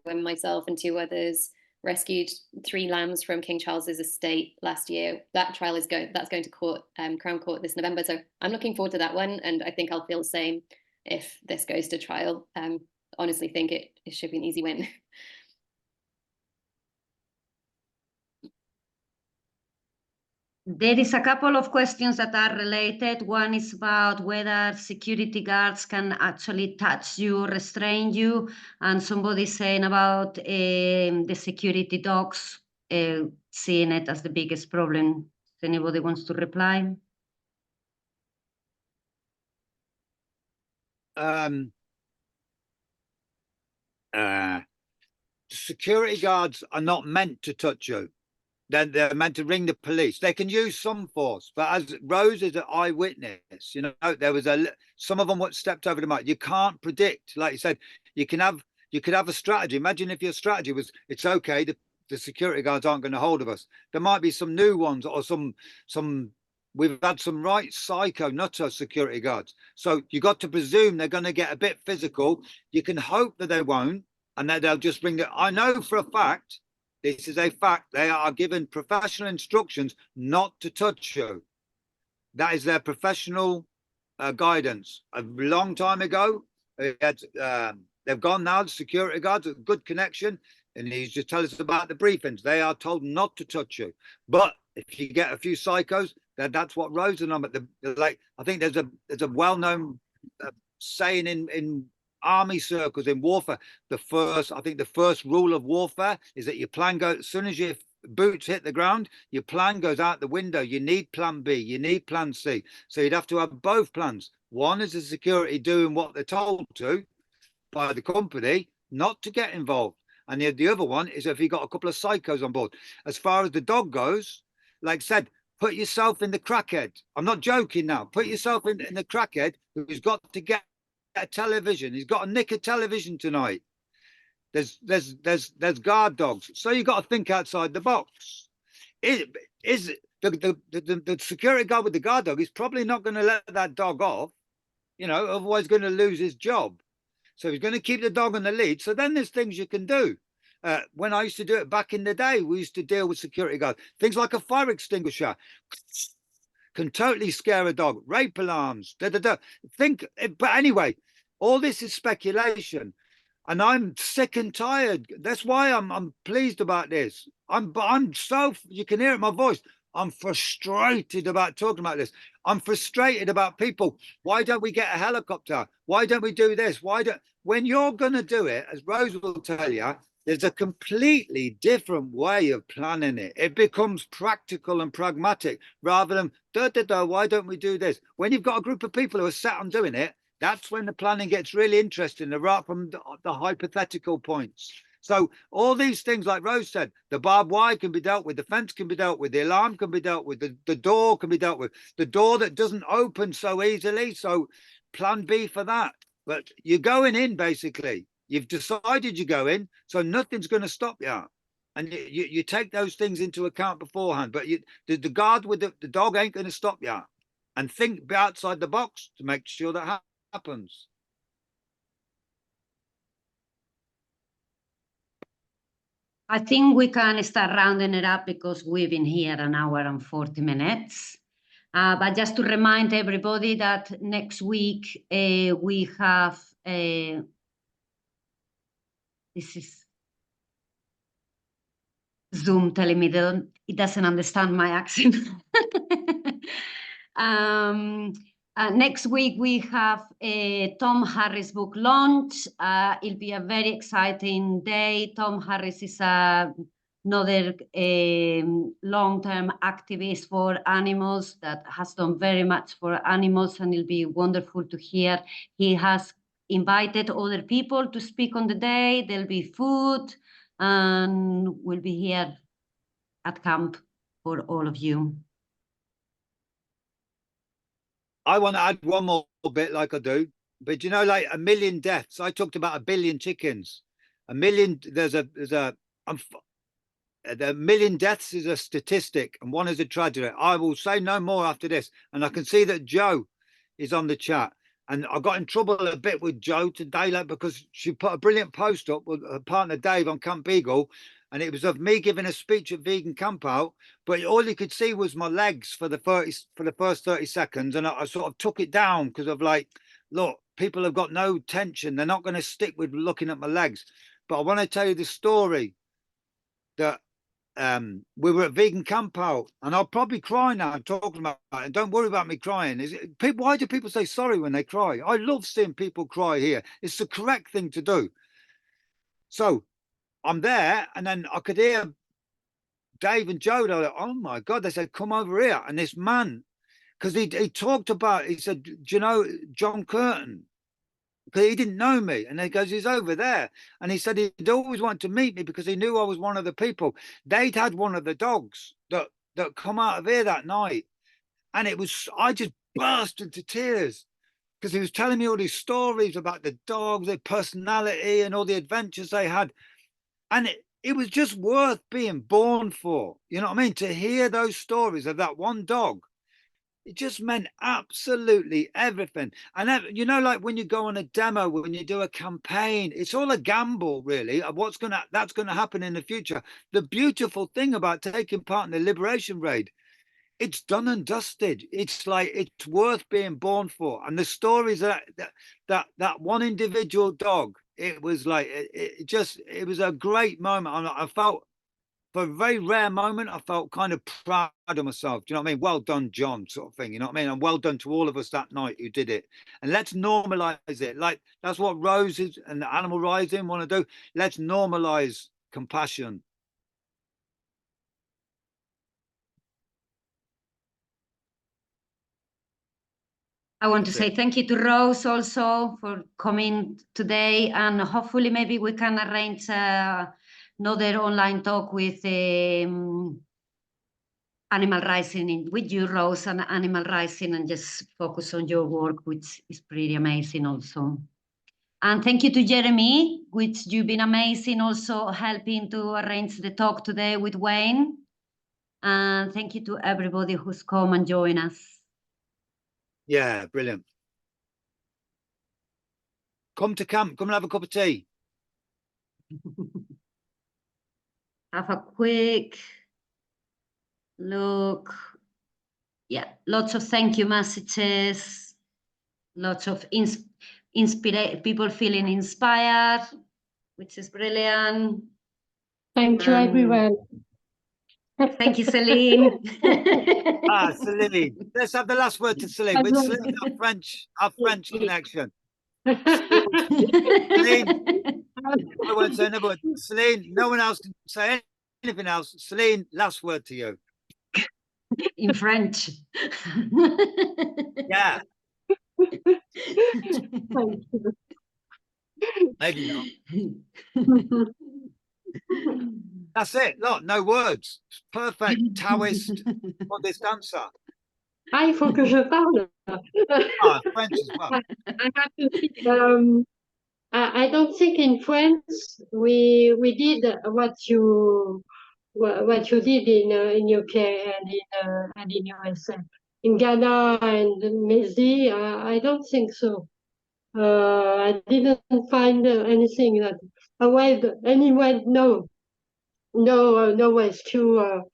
when myself and 2 others rescued 3 lambs from King Charles's estate last year, that trial that's going to court, Crown Court this November. So I'm looking forward to that one, and I think I'll feel the same if this goes to trial. Honestly think it should be an easy win. There is a couple of questions that are related. One is about whether security guards can actually touch you, restrain you, and somebody saying about the security dogs seeing it as the biggest problem. If anybody wants to reply? Security guards are not meant to touch you. They're meant to ring the police. They can use some force, but as Rose is an eyewitness, you know, there was some of them what stepped over the mark. You can't predict, like you said, you could have a strategy. Imagine if your strategy was, it's okay, the security guards aren't going to hold of us. There might be some new ones or some we've had some right psycho nutter security guards. So you got to presume they're going to get a bit physical. You can hope that they won't, and that they'll just bring it. I know for a fact, this is a fact, they are given professional instructions not to touch you. That is their professional guidance. A long time ago, they've gone now, the security guards, a good connection, and he's just telling us about the briefings. They are told not to touch you. But if you get a few psychos, that's what Rose and I'm at like, I think there's a well-known saying in army circles in warfare. I think the first rule of warfare is that your plan goes, as soon as your boots hit the ground, your plan goes out the window. You need plan B, you need plan C. So you'd have to have both plans. One is the security doing what they're told to by the company, not to get involved. And the other one is if you've got a couple of psychos on board. As far as the dog goes, like I said, put yourself in the crackhead. I'm not joking now. Put yourself in the crackhead who's got to get a television. He's got a nick of television tonight. There's guard dogs. So you got to think outside the box. Is the security guard with the guard dog is probably not going to let that dog off, you know, otherwise going to lose his job. So he's going to keep the dog on the lead. So then there's things you can do. When I used to do it back in the day, we used to deal with security guards. Things like a fire extinguisher can totally scare a dog. Rape alarms. Think, but anyway, all this is speculation, and I'm sick and tired. That's why I'm pleased about this. I'm so, you can hear it in my voice. I'm frustrated about talking about this. I'm frustrated about people. Why don't we get a helicopter? Why don't we do this? When you're going to do it, as Rose will tell you, there's a completely different way of planning it. It becomes practical and pragmatic rather than, why don't we do this? When you've got a group of people who are set on doing it, that's when the planning gets really interesting, right from the hypothetical points. So all these things, like Rose said, the barbed wire can be dealt with, the fence can be dealt with, the alarm can be dealt with, the door can be dealt with, the door that doesn't open so easily. So plan B for that. But you're going in, basically. You've decided you go in, so nothing's going to stop you. And you take those things into account beforehand. But the guard with the dog ain't going to stop you. And think outside the box to make sure that happens. I think we can start rounding it up because we've been here an hour and 40 minutes. But just to remind everybody that next week we have this is Zoom telling me that it doesn't understand my accent. Next week we have a Tom Harris book launch. It'll be a very exciting day. Tom Harris is another long-term activist for animals that has done very much for animals, and it'll be wonderful to hear. He has invited other people to speak on the day. There'll be food, and we'll be here at camp for all of you. I want to add one more bit, like I do, but you know, like 1 million deaths. I talked about 1 billion chickens. 1 million. The 1 million deaths is a statistic, and one is a tragedy. I will say no more after this. And I can see that Joe is on the chat, and I got in trouble a bit with Joe today, like, because she put a brilliant post up with her partner Dave on Camp Beagle. And it was of me giving a speech at Vegan Camp Out, but all you could see was my legs for the first 30 seconds. And I sort of took it down because of like, look, people have got no tension. They're not going to stick with looking at my legs. But I want to tell you the story that we were at Vegan Camp Out, and I'll probably cry now talking about it. And don't worry about me crying. People, why do people say sorry when they cry? I love seeing people cry here. It's the correct thing to do. So I'm there, and then I could hear Dave and Joe. They're like, oh my God, they said, come over here. And this man, because he talked about, he said, do you know John Curtin? Because he didn't know me. And he goes, he's over there. And he said he'd always wanted to meet me because he knew I was one of the people. They'd had one of the dogs that come out of here that night. And it was, I just burst into tears because he was telling me all these stories about the dogs, their personality and all the adventures they had. And it was just worth being born for. You know what I mean? To hear those stories of that one dog. It just meant absolutely everything. And you know, like when you go on a demo, when you do a campaign, it's all a gamble, really, of that's gonna happen in the future. The beautiful thing about taking part in the Liberation Raid, it's done and dusted. It's like it's worth being born for. And the stories that one individual dog, it was like it was a great moment. I felt, for a very rare moment, I felt kind of proud of myself. Do you know what I mean? Well done, John, sort of thing. You know what I mean? And well done to all of us that night who did it. And let's normalize it. Like that's what Rose and the Animal Rising want to do. Let's normalize compassion. I want to say thank you to Rose also for coming today, and hopefully maybe we can arrange another online talk with Animal Rising with you, Rose, and Animal Rising, and just focus on your work, which is pretty amazing also. And thank you to Jeremy, which you've been amazing also helping to arrange the talk today with Wayne. And thank you to everybody who's come and joined us. Yeah, brilliant. Come to camp, come and have a cup of tea. Have a quick look. Yeah, lots of thank you messages, lots of people feeling inspired, which is brilliant. Thank you, everyone. Thank you, Celine. Celine. Let's have the last word to Celine. With Celine, our French connection. Celine, I won't say another word. Celine, no one else can say anything else. Celine, last word to you. In French. Yeah. Maybe not. That's it. Look, no words. Perfect Taoist Buddhist answer. Ah, il faut que je parle. French as well. I have to think. I don't think in France we did what you did in UK and in USA. In Ghana and Mezi, I don't think so. I didn't find anything that anyone no rescue. I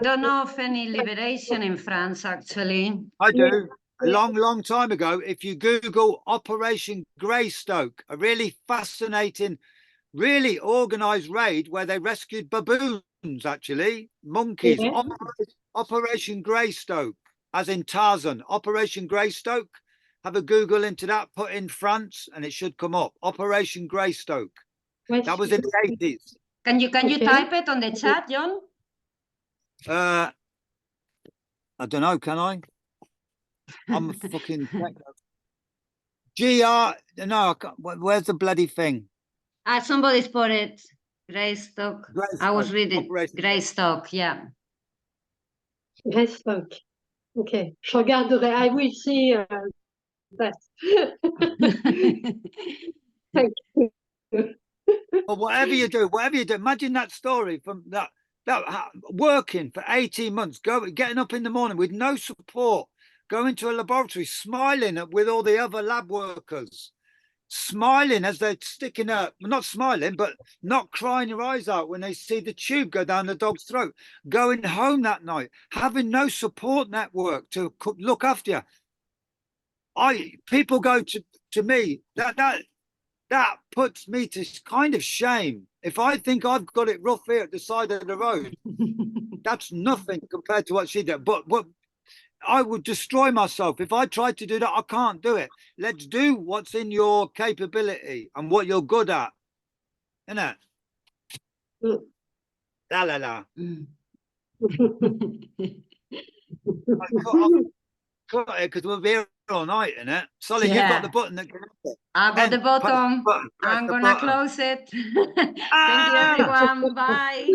don't know of any liberation in France actually. I do. A long time ago, if you Google Operation Greystoke, a really fascinating, really organized raid where they rescued baboons, actually, monkeys. Yeah. Operation Greystoke, as in Tarzan. Operation Greystoke. Have a Google into that, put in France, and it should come up. Operation Greystoke. That was in the 80s. Can you type it on the chat, John? I don't know, can I? I'm a fucking GR. No, I can't. Where's the bloody thing? Somebody's put it. Greystoke. I was reading. Greystoke, yeah. Greystoke. Okay. Je regarderai. I will see that. Thank you. But whatever you do, imagine that story from that working for 18 months, getting up in the morning with no support, going to a laboratory, smiling with all the other lab workers, smiling as they're sticking up, not smiling, but not crying your eyes out when they see the tube go down the dog's throat, going home that night, having no support network to look after you. People go to me, that that puts me to kind of shame. If I think I've got it rough here at the side of the road, that's nothing compared to what she did. But I would destroy myself if I tried to do that. I can't do it. Let's do what's in your capability and what you're good at, innit? Mm. La la la. Cut it because we'll be here all night, innit? Solly, you've got the button that can. I got the bottom. Press I'm the gonna button. close it. Thank you, Ah! everyone. Bye.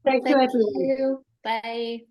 Thank you, Thank everyone. you. Bye.